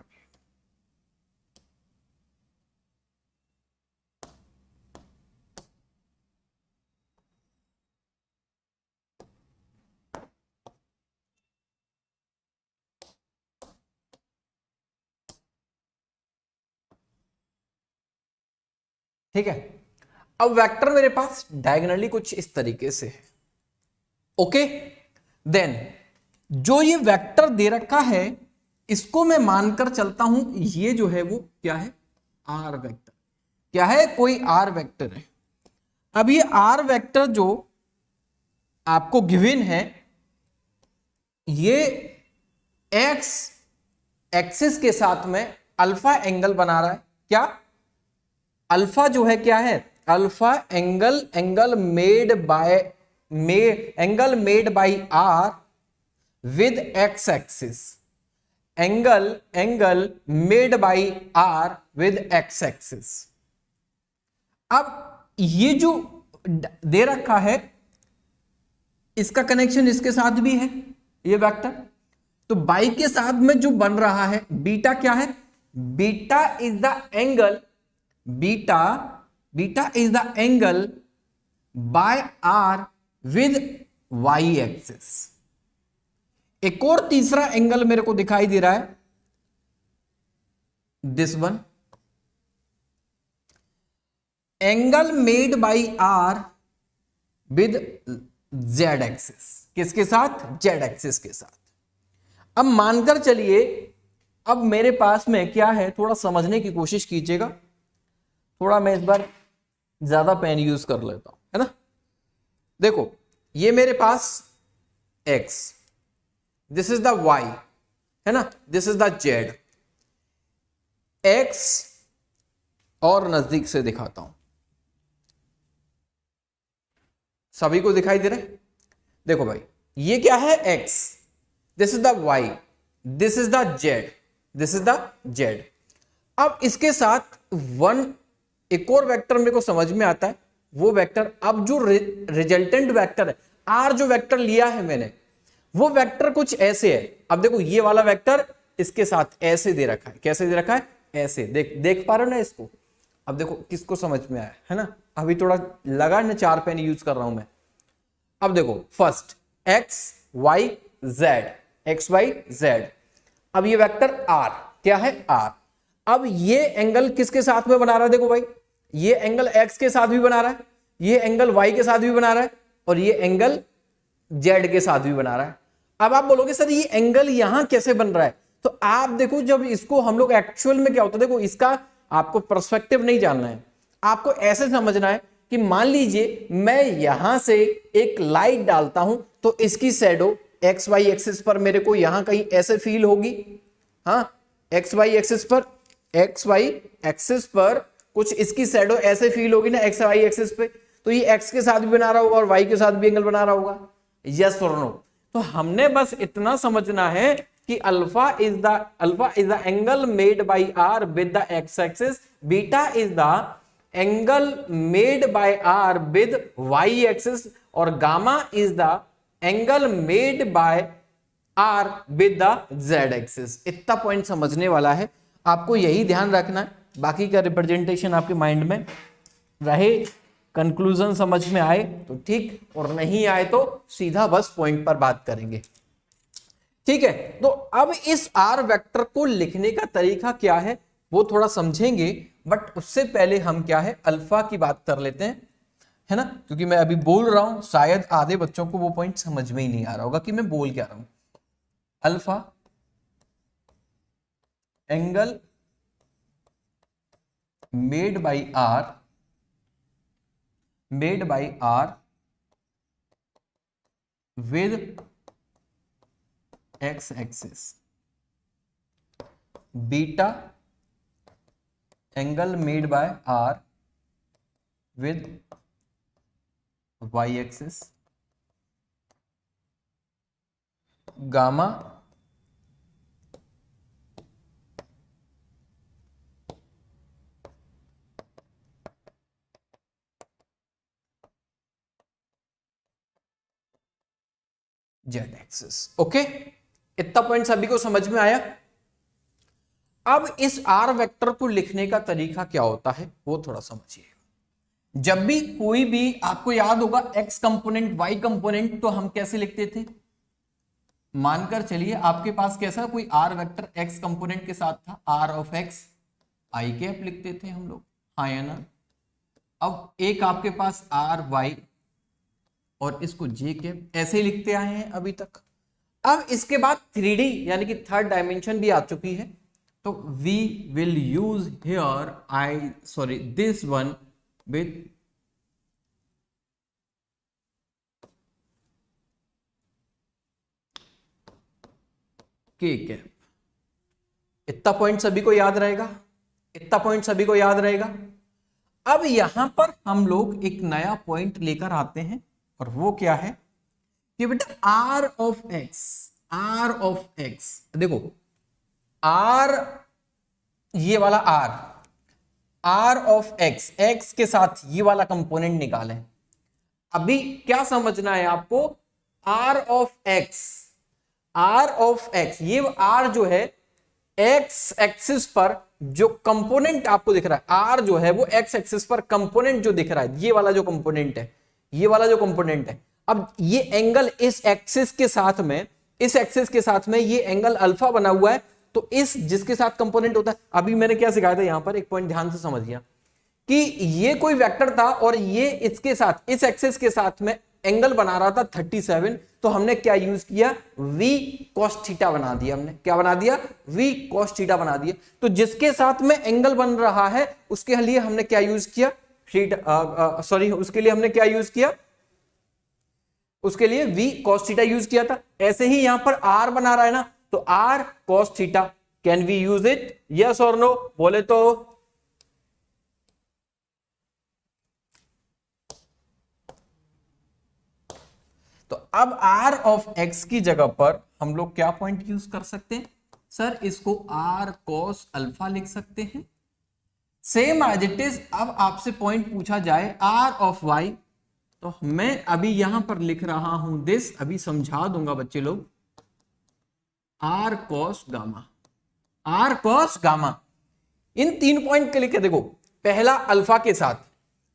ठीक है। अब वेक्टर मेरे पास डायगोनली कुछ इस तरीके से है, ओके। देन जो ये वेक्टर दे रखा है, इसको मैं मानकर चलता हूं ये जो है वो क्या है? R vector. क्या है? कोई आर वेक्टर है। अब ये आर वेक्टर जो आपको गिवन है, ये एक्स एक्सिस के साथ में अल्फा एंगल बना रहा है। क्या? अल्फा जो है क्या है? Alpha angle, angle made by r with x axis, angle made by r with x axis. अब ये जो दे रखा है, इसका कनेक्शन इसके साथ भी है, ये वेक्टर। तो बाई के साथ में जो बन रहा है बीटा, क्या है? Beta is the angle, beta is the angle by r with y axis. एक और तीसरा एंगल मेरे को दिखाई दे रहा है, this one, angle made by r with z axis. किसके साथ? जेड एक्सिस के साथ। अब मानकर चलिए, अब मेरे पास में क्या है, थोड़ा समझने की कोशिश कीजिएगा। थोड़ा मैं इस बार ज्यादा पेन यूज कर लेता हूं, है ना? देखो, ये मेरे पास x, this is the y, है ना? This is the z। x और नजदीक से दिखाता हूं, सभी को दिखाई दे रहा है? देखो भाई, ये क्या है? x, this is the y, this is the z, this is the z। अब इसके साथ एक और वेक्टर मेरे को समझ में आता है, वो वेक्टर, अब जो रिजल्टेंट वेक्टर है, आर जो वेक्टर लिया है मैंने, वो वेक्टर कुछ ऐसे है। अब देखो, ये वाला वेक्टर इसके साथ ऐसे दे रखा है। कैसे दे रखा है? ऐसे। देख पा रहे हो ना इसको? अब देखो किसको समझ में आया, है ना? अभी थोड़ा लगा ना, 4 पेन यूज कर रहा हूं मैं। अब देखो, first x y z, x y z. अब ये वेक्टर आर, क्या है? आर। अब ये एंगल किसके साथ में बना रहा है? देखो भाई, ये एंगल एक्स के साथ भी बना रहा है, ये एंगल वाई के साथ भी बना रहा है, और ये एंगल जेड के साथ भी बना रहा है। अब आप बोलोगे सर ये एंगल यहां कैसे बन रहा है? तो आप देखो, जब इसको हम लोग एक्चुअल में क्या होता है, देखो इसका आपको पर्सपेक्टिव नहीं जानना है, आपको ऐसे समझना है कि मान लीजिए मैं यहां से एक लाइट डालता हूं, तो इसकी शैडो एक्स वाई एक्सिस पर मेरे को यहां कहीं ऐसे फील होगी। हाँ, एक्स वाई एक्सिस पर कुछ इसकी शैडो ऐसे फील होगी ना, एक्स वाई एक्सिस पे। तो ये एक्स के साथ भी बना रहा होगा और वाई के साथ भी एंगल बना रहा होगा। यस और नो? तो हमने बस इतना समझना है कि alpha is the angle made by r with the x axis, beta is the angle made by r with y axis, और gamma is the angle made by r with the z axis. इतना point समझने वाला है। आपको यही ध्यान रखना है, बाकी का रिप्रेजेंटेशन आपके माइंड में रहे, कंक्लूजन समझ में आए तो ठीक, और नहीं आए तो सीधा बस पॉइंट पर बात करेंगे। ठीक है, तो अब इस आर वेक्टर को लिखने का तरीका क्या है वो थोड़ा समझेंगे, बट उससे पहले हम क्या है अल्फा की बात कर लेते हैं, है ना, क्योंकि मैं अभी बोल रहा हूं शायद आधे बच्चों को वो पॉइंट समझ में ही नहीं आ रहा होगा कि मैं बोल क्या रहा हूं। Alpha angle made by r with x axis, beta angle made by r with y axis, gamma Z axis. Okay, इतना पॉइंट सभी को समझ में आया। अब इस आर वेक्टर को लिखने का तरीका क्या होता है वो थोड़ा समझिए। जब भी कोई भी आपको याद होगा एक्स कंपोनेंट वाई कंपोनेंट, तो हम कैसे लिखते थे, मानकर चलिए आपके पास कैसा कोई आर वेक्टर एक्स कंपोनेंट के साथ था, r of x i cap लिखते थे हम लोग, हाँ या ना। अब एक आपके पास आर वाई और इसको जे कैप ऐसे ही लिखते आए हैं अभी तक। अब इसके बाद 3D यानी कि थर्ड डायमेंशन भी आ चुकी है, तो we will use here this one with k cap. इतना पॉइंट सभी को याद रहेगा, इतना पॉइंट सभी को याद रहेगा। अब यहां पर हम लोग एक नया पॉइंट लेकर आते हैं, और वो क्या है कि बेटा आर ऑफ एक्स, देखो आर, ये वाला आर ऑफ एक्स के साथ ये वाला कंपोनेंट निकालें। अभी क्या समझना है आपको, आर ऑफ एक्स, ये आर जो है एक्स एक्सिस पर जो कंपोनेंट आपको दिख रहा है, आर जो है वो एक्स एक्सिस पर कंपोनेंट जो दिख रहा है, ये वाला जो कंपोनेंट है, ये वाला जो कंपोनेंट है। अब ये एंगल इस एक्सिस के साथ में, इस एक्सिस के साथ में ये एंगल अल्फा बना हुआ है, तो इस जिसके साथ कंपोनेंट होता है, अभी मैंने क्या सिखाया था यहां पर, एक पॉइंट ध्यान से समझिए कि ये कोई वेक्टर था और ये इसके साथ, इस एक्सिस के साथ में एंगल बना रहा था 37, तो हमने क्या यूज किया, v cos थीटा बना दिया। हमने क्या बना दिया, v cos थीटा बना दिया। तो जिसके साथ में एंगल बन रहा है उसके लिए हमने क्या यूज किया, उसके लिए हमने क्या यूज किया, उसके लिए v cos थीटा यूज किया था। ऐसे ही यहां पर r बना रहा है ना, तो r cos theta, can we use it, yes और नो, बोले तो। तो अब r ऑफ x की जगह पर हम लोग क्या पॉइंट यूज कर सकते हैं, सर इसको r cos अल्फा लिख सकते हैं, सेम एज इट इज। अब आपसे पॉइंट पूछा जाए r ऑफ y, तो मैं अभी यहां पर लिख रहा हूं दिस, अभी समझा दूंगा बच्चे लोग, r cos gamma, r cos gamma. इन 3 पॉइंट के लिखे, देखो पहला अल्फा के साथ,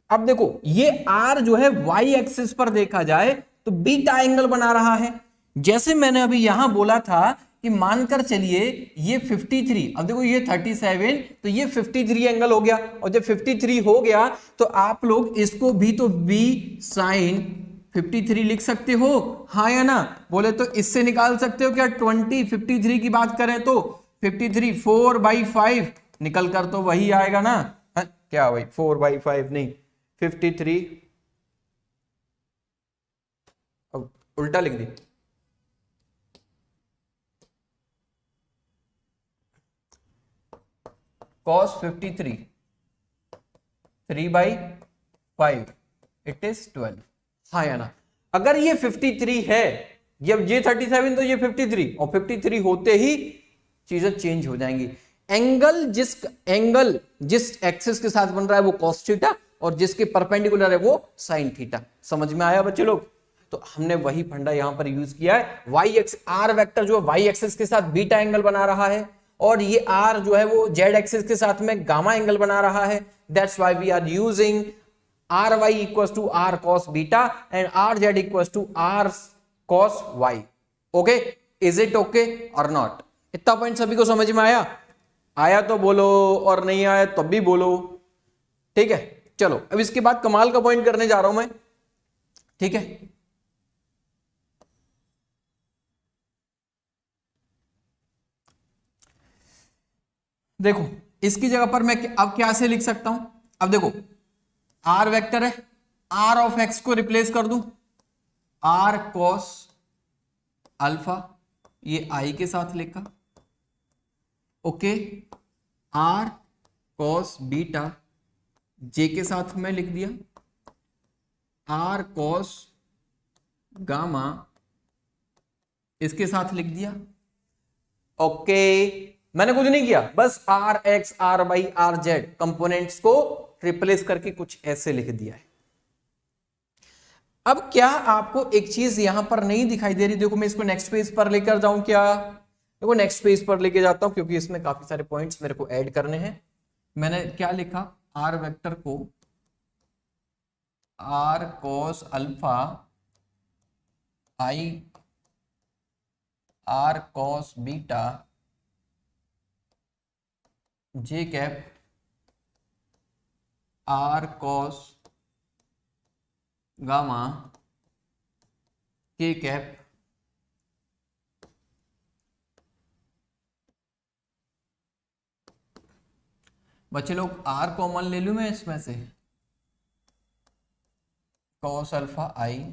अब देखो ये r जो है y एक्सिस पर देखा जाए तो बीटा एंगल बना रहा है। जैसे मैंने अभी यहां बोला था कि मानकर चलिए ये 53, अब देखो ये 37, तो ये 53 एंगल हो गया, और जब 53 हो गया तो आप लोग इसको भी तो b sin 53 लिख सकते हो, हाँ या ना, बोले तो इससे निकाल सकते हो क्या, 53 की बात करें तो 53 4/5 निकल कर तो वही आएगा ना, क्या भाई 4/5 नहीं 53, अब उल्टा लिख दी, cos 53 3/5 इट इज 12, हाँ या ना। अगर ये 53 है, ये 37 तो ये 53, और 53 होते ही चीजें चेंज हो जाएंगी। एंगल जिस एक्सिस के साथ बन रहा है वो cos थीटा, और जिसके परपेंडिकुलर है वो sin थीटा। समझ में आया बच्चे लोग? तो हमने वही फंडा यहां पर यूज किया है। वाई एक्स, आर वेक्टर जो वाई एक्सिस के साथ बीटा एंगल बना रहा है, और ये आर जो है वो जेड एक्सिस के साथ में गामा एंगल बना रहा है, that's why we are using r y equal to r cos beta and r z equal to r cos y. Okay, is it okay और नॉट? इतना पॉइंट सभी को समझ में आया? आया तो बोलो, और नहीं आया तब भी बोलो। ठीक है, चलो अब इसके बाद कमाल का पॉइंट करने जा रहा हूं मैं। ठीक है, देखो इसकी जगह पर मैं अब क्या से लिख सकता हूं? अब देखो आर वेक्टर है, आर ऑफ एक्स को रिप्लेस कर दूं, आर कॉस अल्फा, ये आई के साथ लिखा। ओके, आर कॉस बीटा जे के साथ में लिख दिया, आर कॉस गामा इसके साथ लिख दिया। ओके, मैंने कुछ नहीं किया, बस r x r y r z components को रिप्लेस करके कुछ ऐसे लिख दिया है। अब क्या आपको एक चीज यहां पर नहीं दिखाई दे रही? देखो मैं इसको नेक्स्ट पेज पर लेकर जाऊं क्या? देखो नेक्स्ट पेज पर लेके जाता हूं क्योंकि इसमें काफी सारे पॉइंट्स मेरे को ऐड करने हैं। मैंने क्या लिखा? आर वेक्टर को r cos alpha i r cos beta j cap r cos gamma k cap बच्चे लोग आर कॉमन ले लूं मैं इसमें से, कॉस अल्फा आई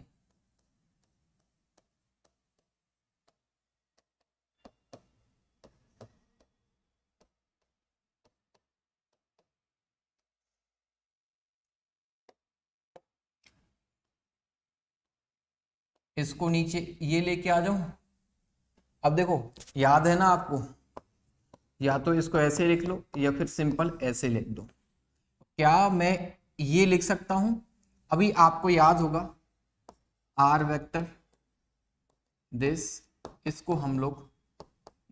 इसको नीचे ये लेके आ जाऊं। अब देखो याद है ना आपको, या तो इसको ऐसे लिख लो या फिर सिंपल ऐसे लिख दो। क्या मैं ये लिख सकता हूं? अभी आपको याद होगा आर वेक्टर दिस, इसको हम लोग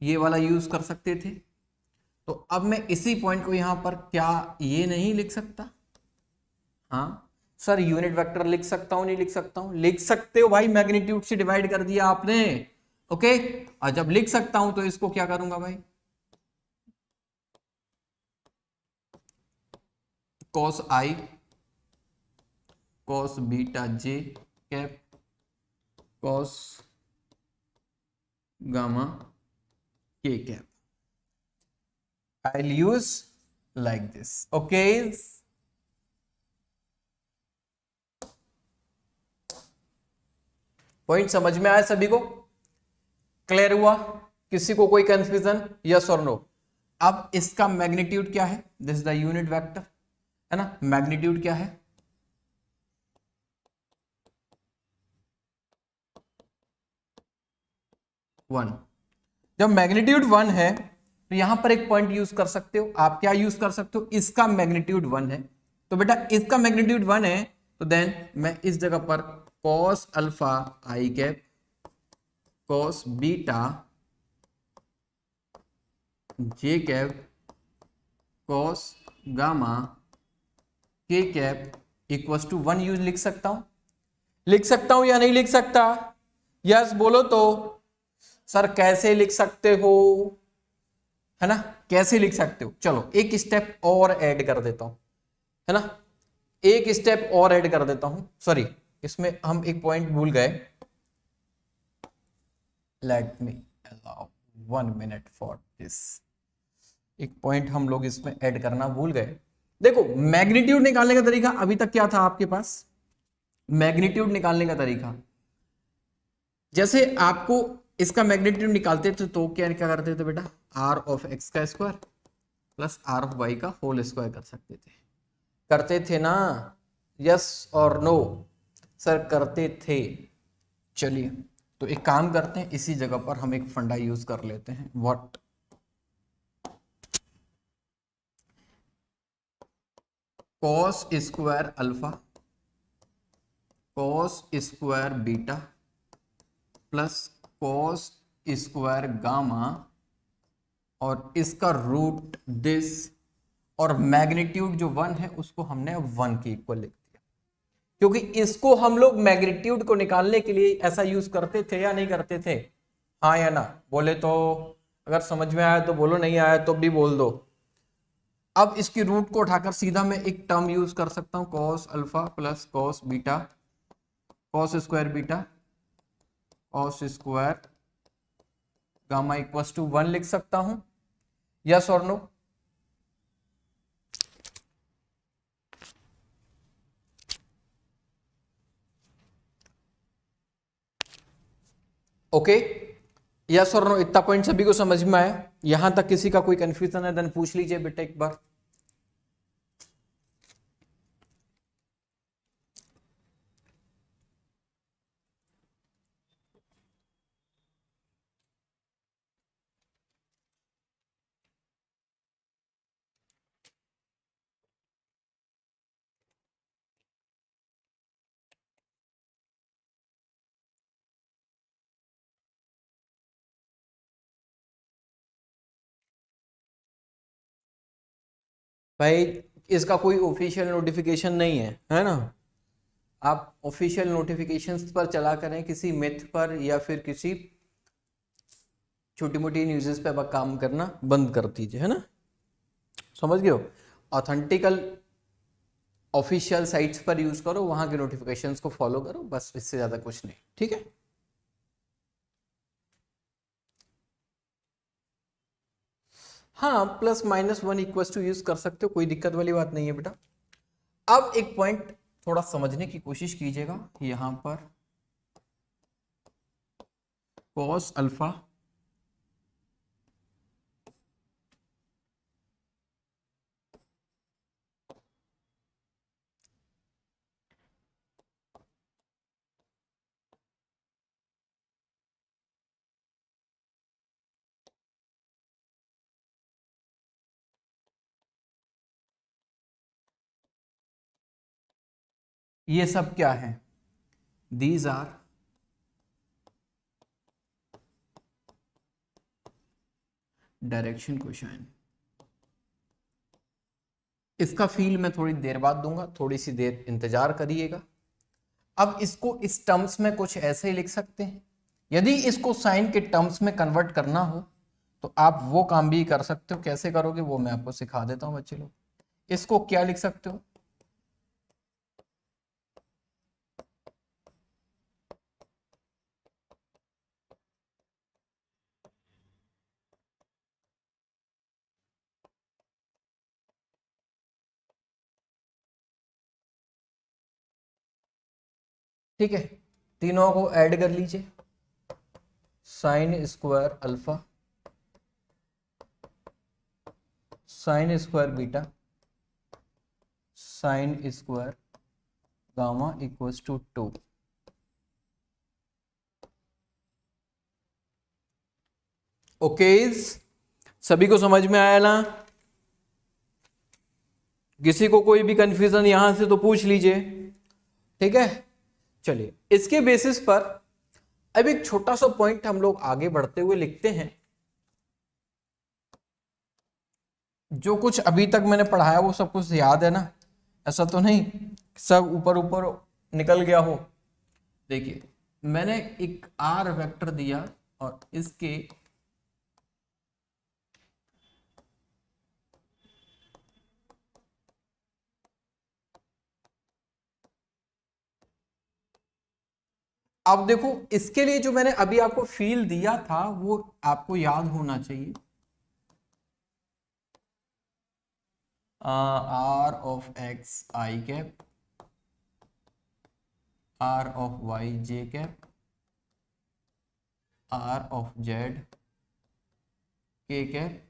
ये वाला यूज कर सकते थे। तो अब मैं इसी पॉइंट को यहां पर क्या ये नहीं लिख सकता? हाँ सर, यूनिट वेक्टर लिख सकता हूं, नहीं लिख सकता हूं? लिख सकते हो भाई, मैग्नीट्यूड से डिवाइड कर दिया आपने। ओके, और जब लिख सकता हूं तो इसको क्या करूंगा भाई? Cos I cos beta j cap cos gamma k cap, I'll use like this. Okay, point समझ में आया सभी को? क्लियर हुआ? किसी को कोई कंफ्यूजन? यस और नो? अब इसका मैग्नीट्यूड क्या है? This is the unit vector, है ना? मैग्नीट्यूड क्या है? वन। जब मैग्नीट्यूड वन है तो यहां पर एक पॉइंट यूज कर सकते हो। आप क्या यूज कर सकते हो? इसका मैग्नीट्यूड वन है, तो बेटा इसका मैग्नीट्यूड वन है तो देन मैं इस जगह पर cos alpha i cap cos beta j cap cos gamma k cap equals to one use लिख सकता हूं। लिख सकता हूं या नहीं लिख सकता? यस बोलो तो। सर कैसे लिख सकते हो? है ना, कैसे लिख सकते हो? चलो एक स्टेप और ऐड कर देता हूं, है ना, एक स्टेप और ऐड कर देता हूं। सॉरी, इसमें हम एक पॉइंट भूल गए। Let me allow 1 minute for this. एक पॉइंट हम लोग इसमें ऐड करना भूल गए। देखो मैग्नीट्यूड निकालने का तरीका अभी तक क्या था आपके पास? मैग्नीट्यूड निकालने का तरीका, जैसे आपको इसका मैग्नीट्यूड निकालते थे तो क्या क्या करते थे बेटा? आर ऑफ एक्स का square plus r of y का होल स्क्वायर कर सकते थे। करते थे ना? यस और नो? सर करते थे। चलिए तो एक काम करते हैं, इसी जगह पर हम एक फंडा यूज कर लेते हैं। What? Cos square alpha cos square beta plus cos square gamma और इसका रूट दिस, और मैग्नीट्यूड जो 1 है उसको हमने अब 1 के इक्वल लिख दिया, क्योंकि इसको हम लोग मैग्नीट्यूड को निकालने के लिए ऐसा यूज करते थे या नहीं करते थे, हाँ या ना? बोले तो, अगर समझ में आया तो बोलो, नहीं आया तो भी बोल दो। अब इसकी रूट को उठाकर सीधा मैं एक टर्म यूज कर सकता हूं, cos alpha plus cos beta, cos square beta cos square gamma equals to 1 लिख सकता हूं, यस और नो? ओके, यस और नो? इतना पॉइंट सभी को समझ में आया? यहां तक किसी का कोई कंफ्यूजन है देन पूछ लीजिए बेटा एक बार। भाई इसका कोई ऑफिशियल नोटिफिकेशन नहीं है ना? आप ऑफिशियल नोटिफिकेशंस पर चला करें, किसी मिथ पर या फिर किसी छोटी मोटी न्यूज़ेस पे अब काम करना बंद कर दीजिए, है ना? समझ गए हो? ऑथेंटिकल ऑफिशियल साइट्स पर यूज करो, वहां के नोटिफिकेशंस को फॉलो करो, बस इससे ज्यादा कुछ नहीं, ठीक है? हाँ, plus minus 1 equal to use कर सकते हो, कोई दिक्कत वाली बात नहीं है बेटा। अब एक पॉइंट थोड़ा समझने की कोशिश कीजिएगा, यहां पर कॉस अल्फा ये सब क्या है? These are direction question. इसका फील मैं थोड़ी देर बाद दूंगा, थोड़ी सी देर इंतजार करिएगा। अब इसको इस टर्म्स में कुछ ऐसे ही लिख सकते हैं। यदि इसको साइन के टर्म्स में कन्वर्ट करना हो तो आप वो काम भी कर सकते हो। कैसे करोगे वो मैं आपको सिखा देता हूं बच्चे लोग। इसको क्या लिख सकते हो? ठीक है, तीनों को ऐड कर लीजिए। Sine square alpha, sine square beta, sine square gamma equals to 2। Okay, सभी को समझ में आया ना? किसी को कोई भी कंफ्यूजन यहां से तो पूछ लीजिए, ठीक है? चलिए, इसके बेसिस पर अब एक छोटा सा पॉइंट हम लोग आगे बढ़ते हुए लिखते हैं। जो कुछ अभी तक मैंने पढ़ाया वो सब कुछ याद है ना? ऐसा तो नहीं सब ऊपर ऊपर निकल गया हो। देखिए, मैंने एक आर वेक्टर दिया और इसके अब देखो, इसके लिए जो मैंने अभी आपको फील दिया था वो आपको याद होना चाहिए। R of x i cap, r of y j cap, r of z k cap,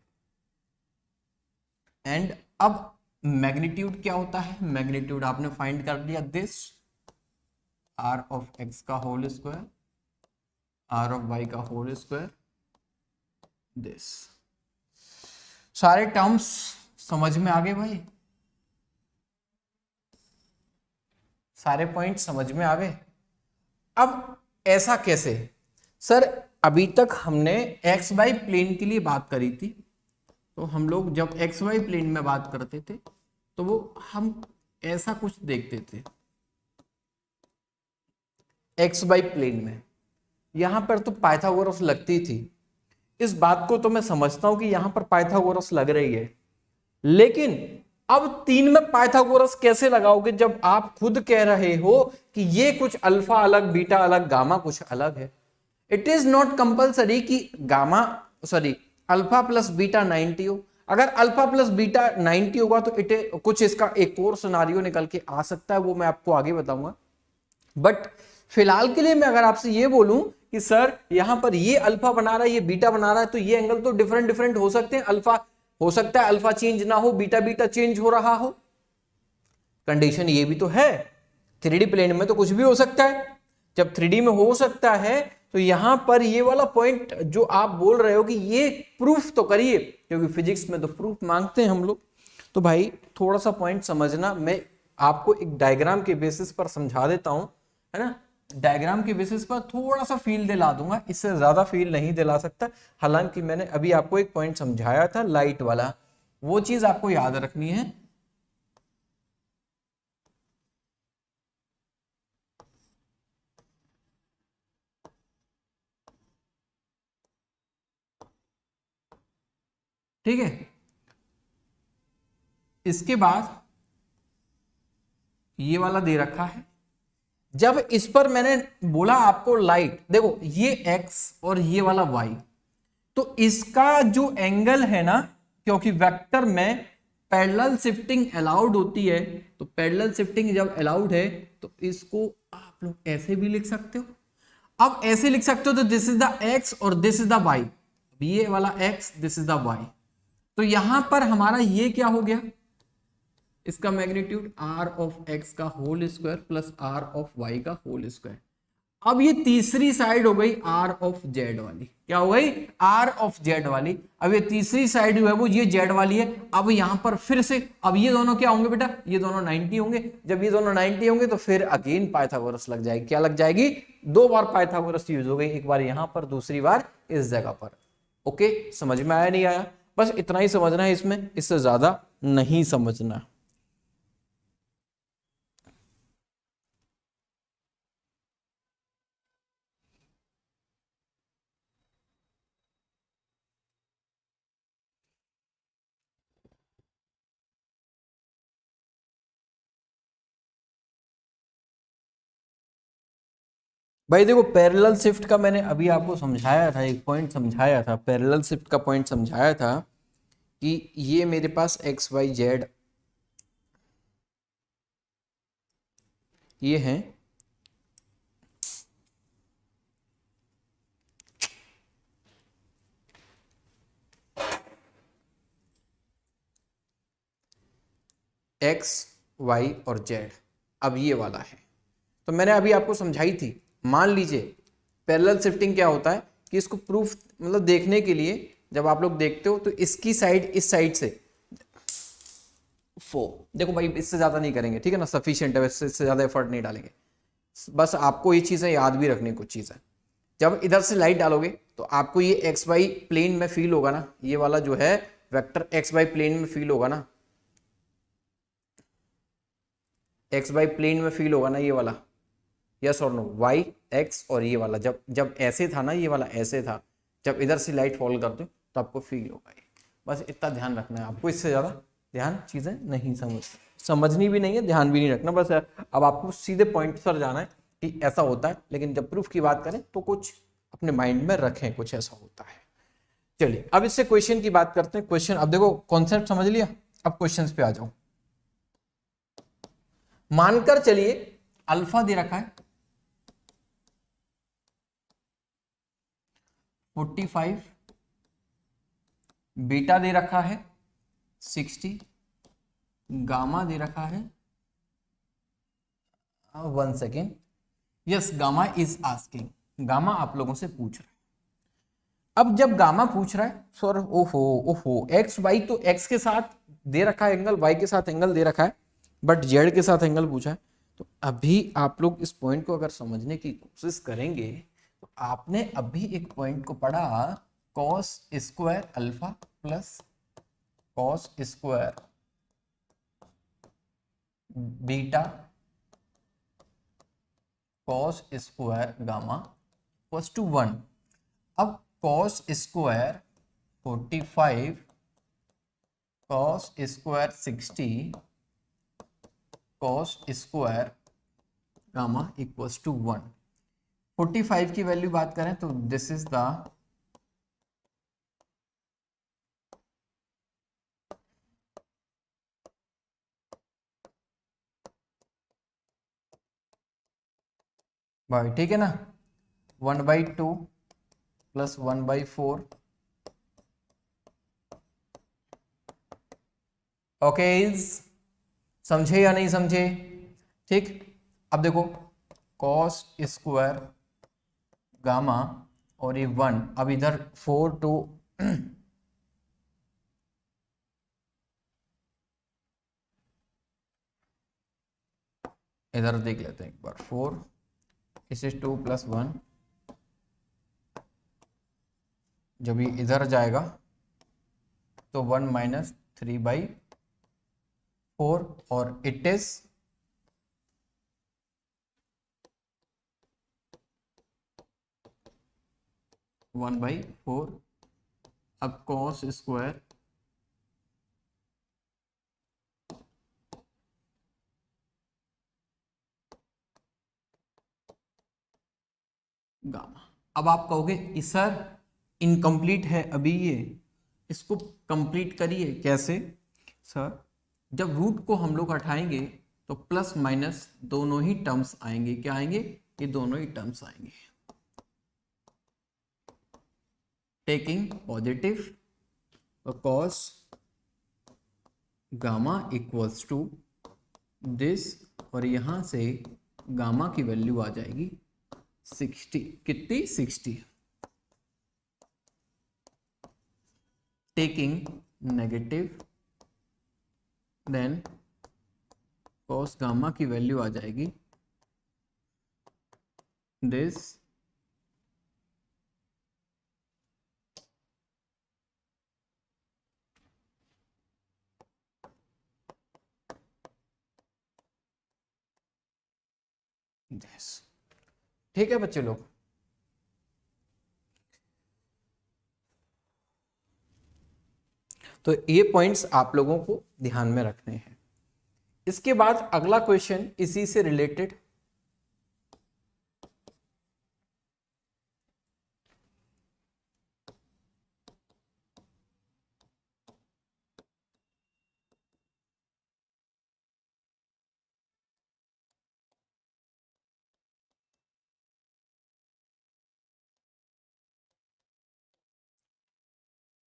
and अब मैग्नीट्यूड क्या होता है? मैग्नीट्यूड आपने फाइंड कर लिया, दिस आर ऑफ एक्स का whole square, r of y का होल स्क्वायर, दिस। सारे टर्म्स समझ में आ गए भाई? सारे पॉइंट समझ में आ गए? अब ऐसा कैसे? सर अभी तक हमने एक्स वाई प्लेन के लिए बात करी थी, तो हम लोग जब एक्स वाई प्लेन में बात करते थे तो वो हम ऐसा कुछ देखते थे एक्स वाई प्लेन में। यहां पर तो पाइथागोरस लगती थी, इस बात को तो मैं समझता हूं कि यहां पर पाइथागोरस लग रही है, लेकिन अब 3 में पाइथागोरस कैसे लगाओगे जब आप खुद कह रहे हो कि ये कुछ अल्फा अलग बीटा अलग गामा कुछ अलग है। इट इज नॉट कंपल्सरी कि gamma sorry alpha plus beta 90 हो। अगर अल्फा प्लस बीटा 90 होगा तो इट कुछ इसका एक और सिनारियो निकल के आ सकता है, वो मैं आपको आगे बताऊंगा। बट फिलहाल के लिए मैं अगर आपसे ये बोलूं कि सर यहां पर ये अल्फा बना रहा है ये बीटा बना रहा है, तो ये एंगल तो डिफरेंट डिफरेंट हो सकते हैं। अल्फा हो सकता है अल्फा चेंज ना हो, बीटा बीटा चेंज हो रहा हो, कंडीशन ये भी तो है। 3D प्लेन में तो कुछ भी हो सकता है। जब 3D में हो सकता है तो यहां पर ये वाला पॉइंट जो आप बोल रहे हो कि ये प्रूफ तो करिए, क्योंकि फिजिक्स में तो प्रूफ मांगते हैं हम लोग। तो भाई थोड़ा सा पॉइंट समझना, मैं आपको एक डायग्राम के बेसिस पर समझा देता हूं, है ना। डायग्राम के बेसिस पर थोड़ा सा फील दिला दूंगा, इससे ज्यादा फील नहीं दिला सकता। हालांकि मैंने अभी आपको एक पॉइंट समझाया था लाइट वाला, वो चीज आपको याद रखनी है। ठीक है, इसके बाद ये वाला दे रखा है। जब इस पर मैंने बोला आपको लाइट, देखो ये x और ये वाला y, तो इसका जो एंगल है ना, क्योंकि वेक्टर में पैरेलल शिफ्टिंग अलाउड होती है, तो पैरेलल शिफ्टिंग जब अलाउड है तो इसको आप लोग ऐसे भी लिख सकते हो। अब ऐसे लिख सकते हो तो दिस इज द x और दिस इज द y, ये वाला x this is the y, तो यहां पर हमारा ये क्या हो गया, इसका मैग्नीट्यूड r ऑफ x का whole square plus r of y का होल स्क्वायर। अब ये तीसरी साइड हो गई r ऑफ z वाली, क्या हो गई r ऑफ z वाली। अब ये तीसरी साइड जो है वो ये z वाली है। अब यहां पर फिर से अब ये दोनों क्या होंगे बेटा, ये दोनों 90 होंगे। जब ये दोनों 90 होंगे तो फिर अगेन पाइथागोरस लग जाएगी। क्या लग जाएगी, 2 बार पाइथागोरस यूज हो गई, एक बार यहां पर दूसरी बार इस जगह पर। ओके, समझ में आया नहीं आया, बस इतना ही समझना है इसमें, इससे ज्यादा नहीं समझना। भाई देखो पैरेलल शिफ्ट का मैंने अभी आपको समझाया था, एक पॉइंट समझाया था, पैरेलल शिफ्ट का पॉइंट समझाया था कि ये मेरे पास एक्स वाई जेड ये हैं, एक्स वाई और जेड। अब ये वाला है, तो मैंने अभी आपको समझाई थी। मान लीजिए पैरेलल शिफ्टिंग क्या होता है कि इसको प्रूफ मतलब देखने के लिए जब आप लोग देखते हो तो इसकी साइड इस साइड से देखो भाई, इससे ज्यादा नहीं करेंगे, ठीक है ना, सफिशिएंट है, इससे ज्यादा एफर्ट नहीं डालेंगे। बस आपको ये चीजें याद भी रखनी, कुछ चीजें जब इधर से लाइट डालोगे तो आपको ये एक्स वाई प्लेन में फील होगा ना, ये वाला जो है वेक्टर एक्स वाई प्लेन में फील होगा ना, एक्स वाई प्लेन में फील होगा ना ये वाला, यस और नो, वाई एक्स, और ये वाला जब जब ऐसे था ना, ये वाला ऐसे था, जब इधर से लाइट फॉल करते हो तो आपको फील होगा ये। बस इतना ध्यान रखना है आपको, इससे ज़्यादा ध्यान चीज़ें नहीं समझनी भी नहीं है, ध्यान भी नहीं रखना। बस अब आपको सीधे पॉइंट पर जाना है कि ऐसा होता है, लेकिन जब प्रूफ की बात करें तो कुछ अपने माइंड में रखें, कुछ ऐसा होता है। चलिए अब इससे क्वेश्चन की बात करते हैं। क्वेश्चन, अब देखो कॉन्सेप्ट समझ लिया, अब क्वेश्चन पे आ जाओ। मानकर चलिए अल्फा दे रखा है 45, बीटा दे रखा है 60, गामा दे रखा है 1 second, yes gamma is asking, gamma आप लोगों से पूछ रहा है। अब जब गामा पूछ रहा है सर, ओहो ओहो, एक्स वाई तो एक्स के साथ दे रखा है एंगल, वाई के साथ एंगल दे रखा है, बट जेड के साथ एंगल पूछा है। तो अभी आप लोग इस पॉइंट को अगर समझने की कोशिश करेंगे तो आपने अभी एक पॉइंट को पढ़ा, cos square alpha plus cos square beta cos square gamma equals to 1। अब cos square 45 cos square 60 cos square gamma equals to 1। 45 की वैल्यू बात करें तो दिस इज द भाई, ठीक है ना, 1/2 प्लस 1/4। ओके, समझे या नहीं समझे? ठीक, अब देखो कॉस स्क्वायर गामा और ये 1, अब इधर 4 टू इधर देख लेते हैं एक बार। 4 इसे 2 + 1, जब ये इधर जाएगा तो 1 - 3/4 और इट इज 1/4। अब कॉस स्क्वायर गामा। अब आप कहोगे सर इनकम्प्लीट है अभी ये, इसको कंप्लीट करिए। कैसे सर? जब रूट को हम लोग हटाएंगे तो प्लस माइनस दोनों ही टर्म्स आएंगे। क्या आएंगे? ये दोनों ही टर्म्स आएंगे। Taking positive cos gamma equals to this, और यहां से गामा की वैल्यू आ जाएगी 60। कितनी? 60। Taking negative then cos gamma की वैल्यू आ जाएगी दिस दिस। ठीक है बच्चे लोग, तो ये पॉइंट्स आप लोगों को ध्यान में रखने हैं। इसके बाद अगला क्वेश्चन इसी से रिलेटेड,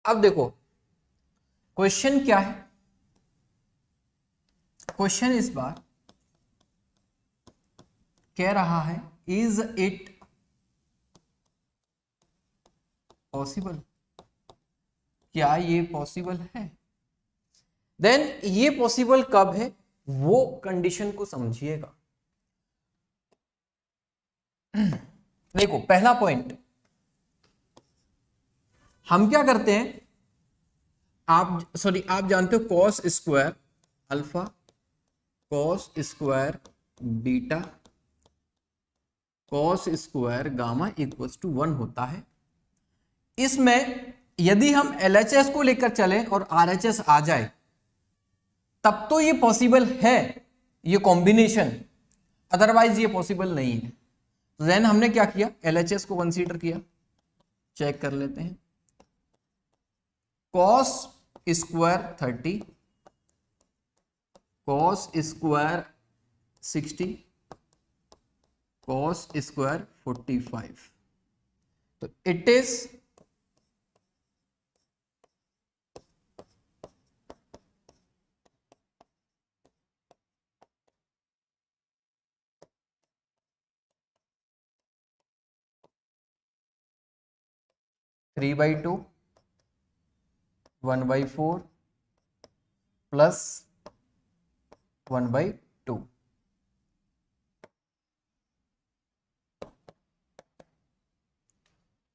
अब देखो क्वेश्चन क्या है। क्वेश्चन इस बार कह रहा है इज इट पॉसिबल, क्या ये पॉसिबल है? देन ये पॉसिबल कब है वो कंडीशन को समझिएगा। देखो पहला पॉइंट, हम क्या करते हैं, आप जानते हो cos square alpha cos square beta cos square gamma equals to 1 होता है। इसमें यदि हम एलएचएस को लेकर चले और आरएचएस आ जाए तब तो ये पॉसिबल है, ये कॉम्बिनेशन, अदरवाइज ये पॉसिबल नहीं है। तो देन हमने क्या किया, एलएचएस को कंसीडर किया। चेक कर लेते हैं। Cos square 30 cos square 60 cos square 45, तो इट इज 3/2 1/4 प्लस 1/2।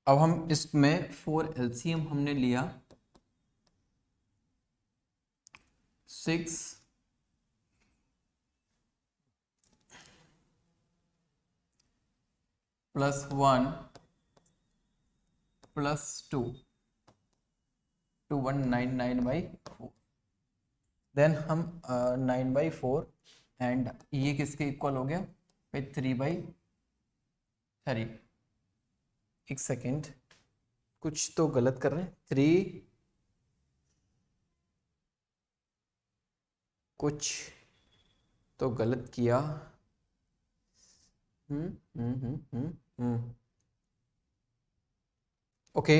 अब हम इसमें 4 एलसीएम हमने लिया 6 +1 +2 2199/4। देन हम 9/4 एंड ये किसके इक्वल हो गया भाई 3/3। एक सेकेंड, कुछ तो गलत कर रहे हैं। 3 कुछ तो गलत किया। Okay,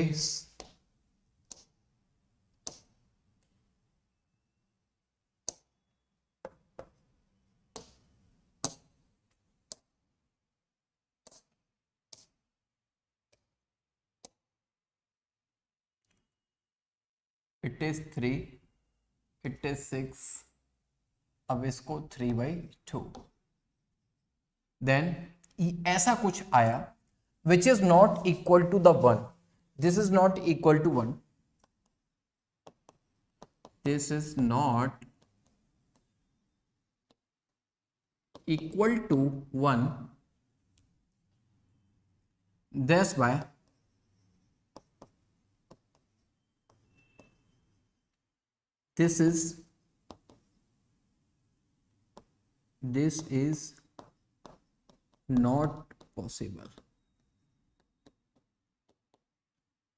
it is 3, it is 6। अब इसको 3/2। देन ऐसा कुछ आया which is not equal to the 1। This is not equal to 1, this is not equal to 1। that's why this is not possible.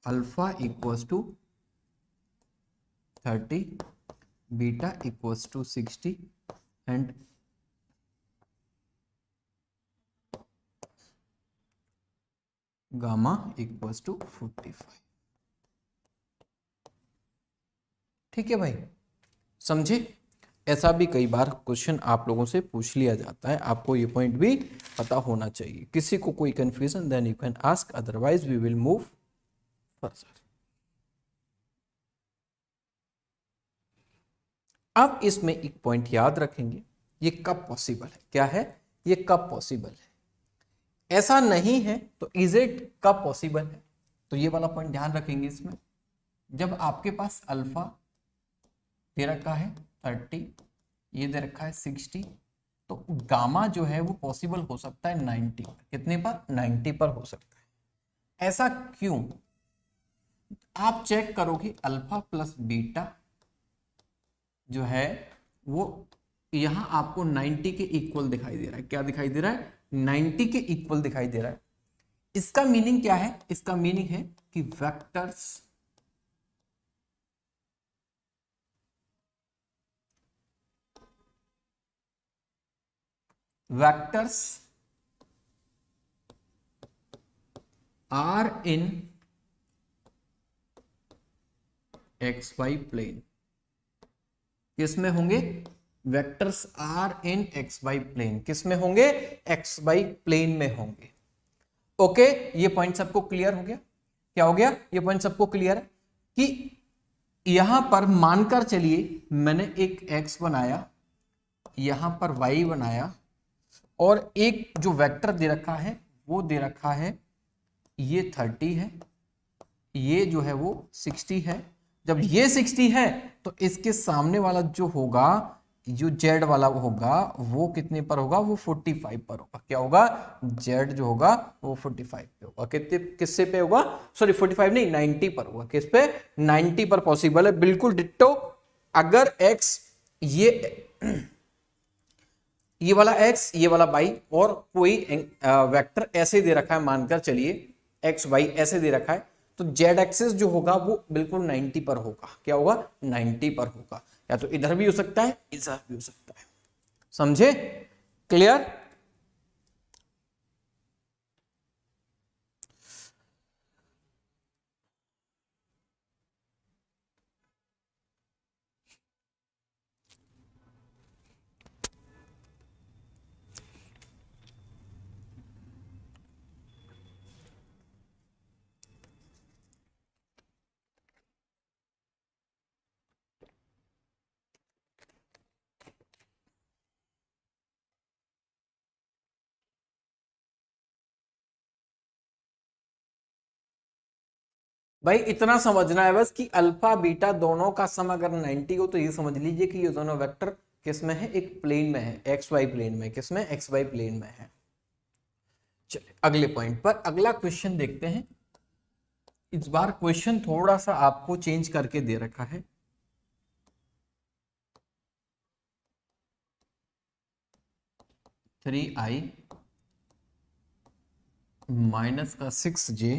Alpha equals to 30, beta equals to 60 and gamma equals to 45। ठीक है भाई, समझे? ऐसा भी कई बार question आप लोगों से पूछ लिया जाता है, आपको ये पॉइंट भी पता होना चाहिए। किसी को कोई confusion then you can ask, otherwise we will move further. अब इसमें एक पॉइंट याद रखेंगे, ये कब पॉसिबल है। क्या है ये? कब पॉसिबल है, ऐसा नहीं है तो इज इट कब पॉसिबल है। तो ये वाला पॉइंट ध्यान रखेंगे इसमें। जब आपके पास अल्फा दे रखा है 30, ये दे रखा है 60, तो गामा जो है वो पॉसिबल हो सकता है 90 पर। कितने पर? 90 पर हो सकता है। ऐसा क्यों? आप चेक करो कि अल्फा प्लस बीटा जो है वो यहां आपको 90 के इक्वल दिखाई दे रहा है। क्या दिखाई दे रहा है? 90 के इक्वल दिखाई दे रहा है। इसका मीनिंग क्या है? इसका मीनिंग है कि vectors are in X Y plane. किसमें होंगे? Vectors are in X Y plane. किसमें होंगे? एक्स वाई प्लेन में होंगे। ओके, ये पॉइंट सबको क्लियर हो गया? क्या हो गया? ये पॉइंट सबको क्लियर है कि यहां पर मानकर चलिए मैंने एक एक्स बनाया, यहां पर वाई बनाया, और एक जो वेक्टर दे रखा है वो दे रखा है ये 30 है, ये जो है वो 60 है। जब ये 60 है तो इसके सामने वाला जो होगा, जो जेड वाला होगा, वो कितने पर होगा? वो 45 पर होगा। क्या होगा? जेड जो होगा वो 45 पे होगा। कितने, किससे पे होगा? सॉरी 45 नहीं, 90 पर होगा। किस पे? 90 पर पॉसिबल है, बिल्कुल डिट्टो। अगर एक्स ये वाला एक्स, ये वाला वाई, और कोई वेक्टर ऐसे दे रखा है, मानकर चलिए एक्स वाई ऐसे दे रखा है, तो जेड एक्सिस जो होगा वो बिल्कुल 90 पर होगा। क्या होगा? 90 पर होगा। या तो इधर भी हो सकता है, इधर भी हो सकता है। समझे? क्लियर? भाई इतना समझना है बस कि अल्फा बीटा दोनों का सम अगर 90 हो तो ये समझ लीजिए कि ये दोनों वेक्टर किस में है, एक प्लेन में है, एक्स वाई प्लेन में। किस में? एक्स वाई प्लेन में है। चलिए अगले पॉइंट पर अगला क्वेश्चन देखते हैं। इस बार क्वेश्चन थोड़ा सा आपको चेंज करके दे रखा है। थ्री आई माइनस का 6j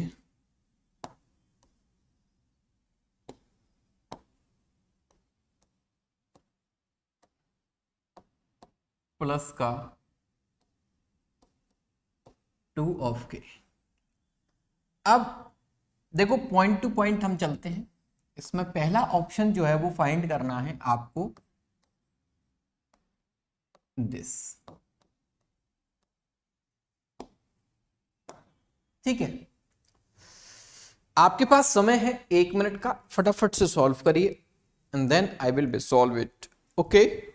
प्लस का 2 ऑफ के। अब देखो पॉइंट टू पॉइंट हम चलते हैं। इसमें पहला ऑप्शन जो है वो फाइंड करना है आपको दिस। ठीक है, आपके पास समय है 1 मिनट का, फटाफट से सॉल्व करिए and then I will be solve it. Okay,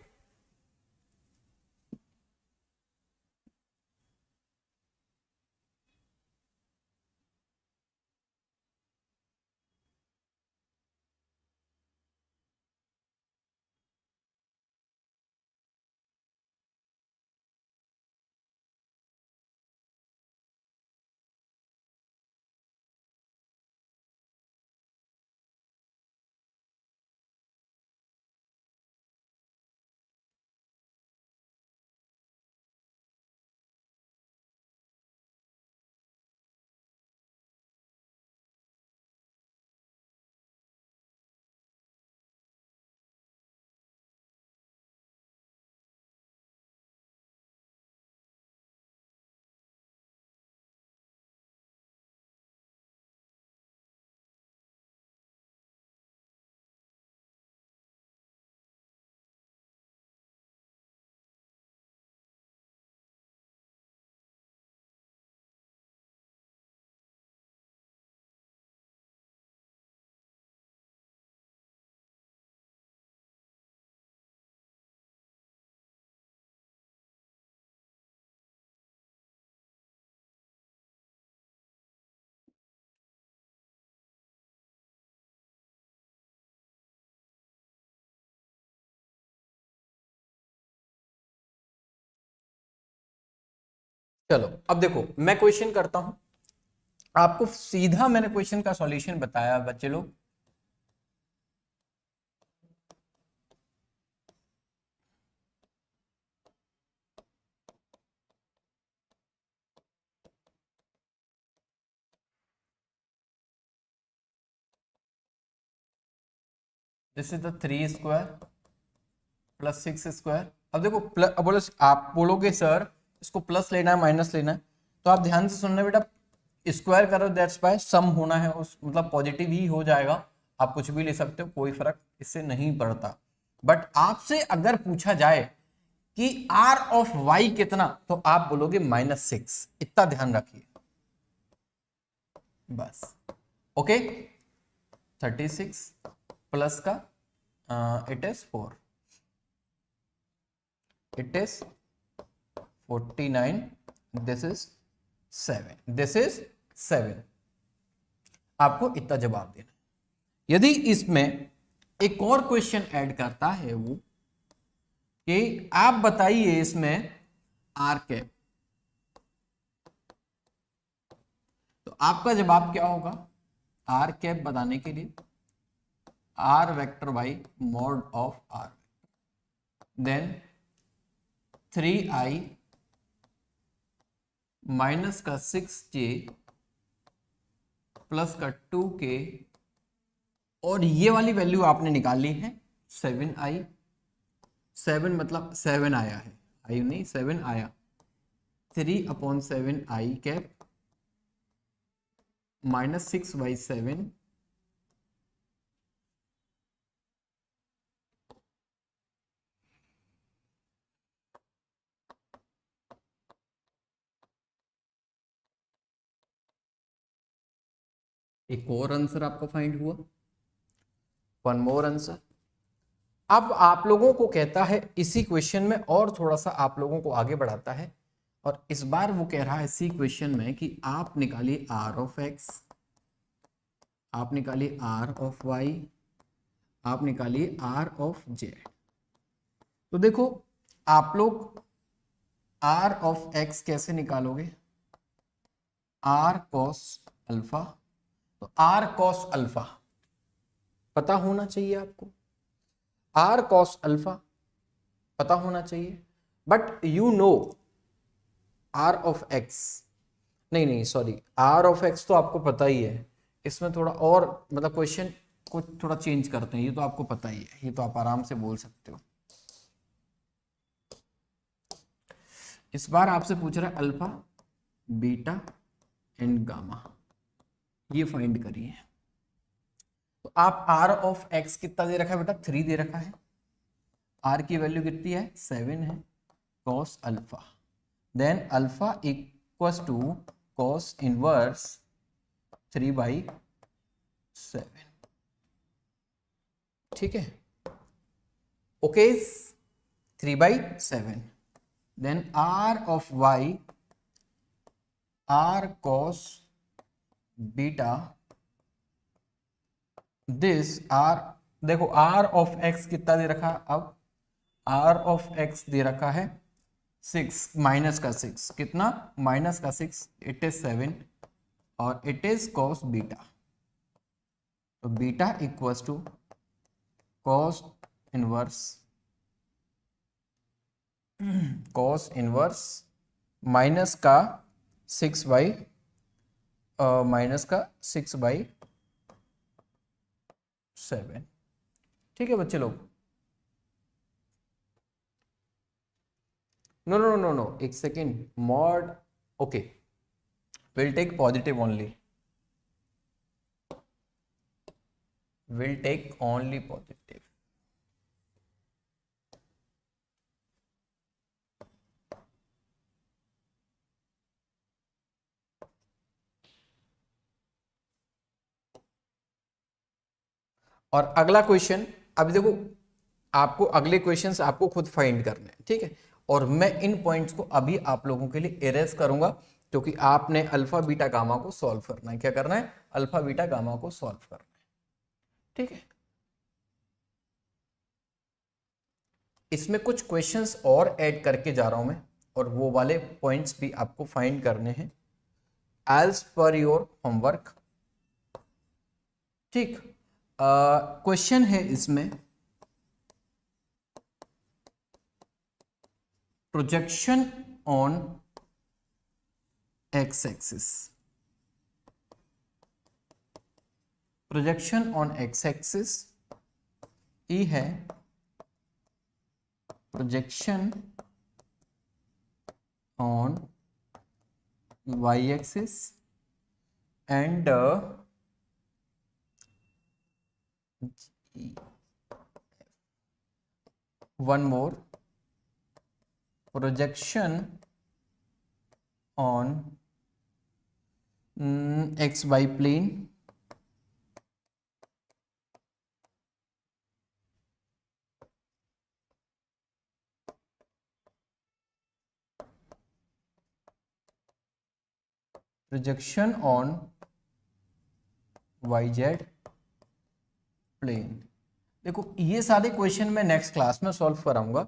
चलो अब देखो मैं क्वेश्चन करता हूं। आपको सीधा मैंने क्वेश्चन का सॉल्यूशन बताया बच्चे लोग। This is the 3 square plus 6 square. अब देखो अब बोलो, आप बोलोगे सर इसको प्लस लेना है माइनस लेना है, तो आप ध्यान से सुनना बेटा। स्क्वायर करो दैट्स बाय सम होना है, उस मतलब पॉजिटिव ही हो जाएगा। आप कुछ भी ले सकते हो, कोई फर्क इससे नहीं पड़ता। बट आपसे अगर पूछा जाए कि आर ऑफ वाई कितना, तो आप बोलोगे -6। इतना ध्यान रखिए बस। ओके, 36 प्लस का it is 4, it is 49, this is 7, this is 7। आपको इतना जवाब देना। यदि इसमें एक और क्वेश्चन ऐड करता है वो कि आप बताइए इसमें आर कैप, तो आपका जवाब क्या होगा? आर कैप बताने के लिए R vector by mod of R, then 3i minus का 6j प्लस का 2k, और ये वाली वैल्यू आपने निकाली है 7i। 7 मतलब 7 आया है, आई नहीं 7 आया। 3/7i कैप -6/7 एक और आंसर आपका फाइंड हुआ, वन मोर आंसर। अब आप लोगों को कहता है इसी क्वेश्चन में और थोड़ा सा आप लोगों को आगे बढ़ाता है, और इस बार वो कह रहा है इसी क्वेश्चन में कि आप निकालिए आर ऑफ एक्स आप निकालिए आर ऑफ वाई, आप निकालिए आर ऑफ जेड। तो देखो आप लोग आर ऑफ एक्स कैसे निकालोगे, आर कॉस अल्फा। तो आर कॉस अल्फा पता होना चाहिए आपको, आर कॉस अल्फा पता होना चाहिए, but you know R of X, नहीं नहीं सॉरी, आर ऑफ एक्स तो आपको पता ही है। इसमें थोड़ा और मतलब क्वेश्चन को थोड़ा चेंज करते हैं, ये तो आपको पता ही है, ये तो आप आराम से बोल सकते हो। इस बार आपसे पूछ रहा है अल्फा बीटा एंड गामा, ये फाइंड करिए। तो आप आर ऑफ एक्स कितना दे रखा है बेटा, 3 दे रखा है। आर की वैल्यू कितनी है, 7 है, cos alpha, then alpha equals to cos inverse 3/7। ठीक है, okay, 3/7। Then R of Y, R cos beta, this R, देखो आर ऑफ एक्स कितना दे रखा है, अब आर ऑफ एक्स दे रखा है 6 माइनस का 6, कितना माइनस का 6, इट इज 7 और इट इज कॉस बीटा। तो beta equals to cos inverse, cos inverse minus का 6/7। ठीक है बच्चे लोग, नो नो नो नो, एक second, mod, okay, will take positive only, will take only positive. और अगला क्वेश्चन, अभी देखो आपको अगले क्वेश्चंस आपको खुद फाइंड करने हैं, ठीक है, और मैं इन पॉइंट्स को अभी आप लोगों के लिए इरेज करूंगा, क्योंकि आपने अल्फा बीटा गामा को सॉल्व करना है। क्या करना है, अल्फा बीटा गामा को सॉल्व करना है, ठीक है। इसमें कुछ क्वेश्चंस और ऐड करके जा रहा हूं मैं, और वो वाले पॉइंट्स भी आपको फाइंड करने हैं एज पर योर होमवर्क, ठीक। क्वेश्चन है इसमें, projection on x axis, projection on x axis, ई है projection on y axis and one more, projection on xy plane, projection on yz plane. देखो ये सारे क्वेश्चन मैं नेक्स्ट क्लास में सॉल्व कराऊंगा,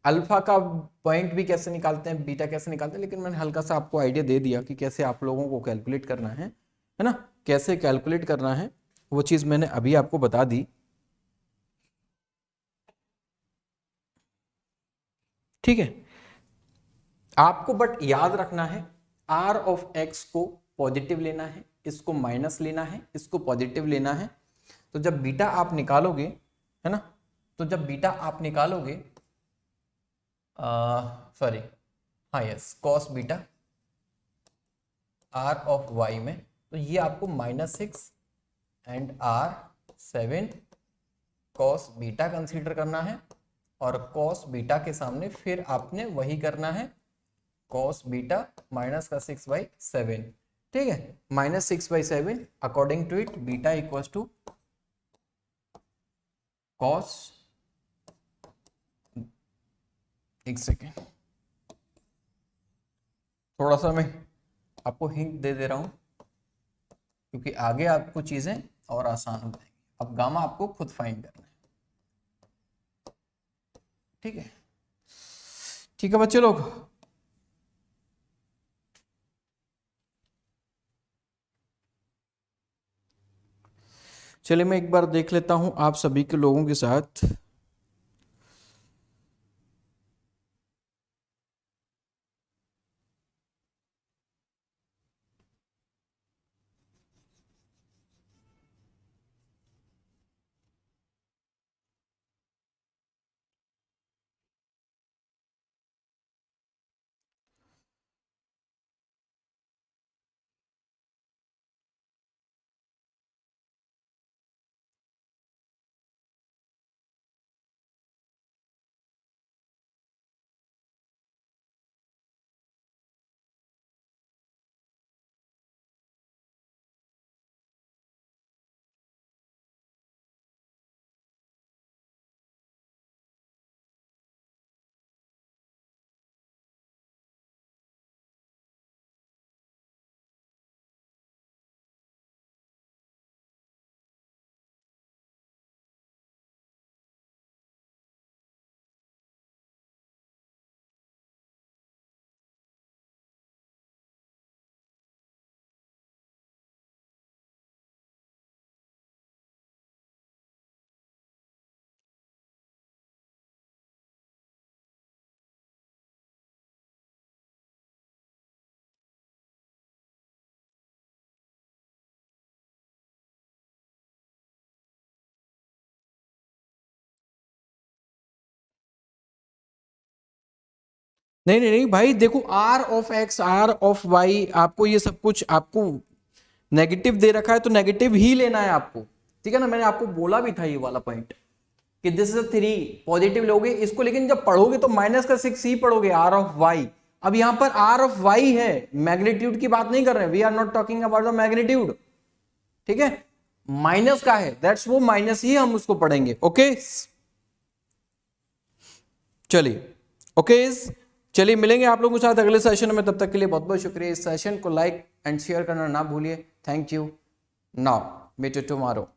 अल्फा का पॉइंट भी कैसे निकालते हैं, बीटा कैसे निकालते हैं, लेकिन मैंने हल्का सा आपको आइडिया दे दिया कि कैसे आप लोगों को कैलकुलेट करना है ना, कैसे कैलकुलेट करना है, वो चीज मैंने अभी आपको बता दी, ठीक है। आपको बट याद रखना है, आर ऑफ एक्स को पॉजिटिव लेना है, इसको माइनस लेना है, इसको पॉजिटिव लेना है। तो जब बीटा आप निकालोगे, है ना, तो जब बीटा आप निकालोगे, सॉरी, हाँ yes, cos beta R of Y में, तो ये आपको -6 and R 7 cos beta consider करना है, और कॉस बीटा के सामने फिर आपने वही करना है, कॉस बीटा माइनस का 6/7, ठीक है, -6/7, according to it beta equals to cos, एक सेकेंड, थोड़ा सा मैं आपको हिंट दे दे रहा हूं, क्योंकि आगे आपको चीजें और आसान हो जाएंगी। अब गामा आपको खुद फाइंड करना है। ठीक है, ठीक है बच्चे लोग। चलिए मैं एक बार देख लेता हूं आप सभी के लोगों के साथ। नहीं नहीं नहीं भाई, देखो R of X R of Y, आपको ये सब कुछ आपको नेगेटिव दे रखा है तो नेगेटिव ही लेना है आपको। ठीक है ना, मैंने आपको बोला भी था ये वाला पॉइंट कि दिस इज 3 पॉजिटिव लोगे इसको, लेकिन जब पढ़ोगे तो -6 ही पढ़ोगे आर ऑफ वाई। अब यहां पर आर ऑफ वाई है, मैग्नीट्यूड की बात नहीं कर रहे, we are not talking about the magnitude. ठीक है, माइनस का है, दैट्स वो माइनस ही हम उसको पढ़ेंगे। ओके चलिए, ओके चलिए मिलेंगे आप लोगों के साथ अगले सेशन में। तब तक के लिए बहुत बहुत शुक्रिया। इस सेशन को लाइक एंड शेयर करना ना भूलिए। Thank you. Now meet you tomorrow.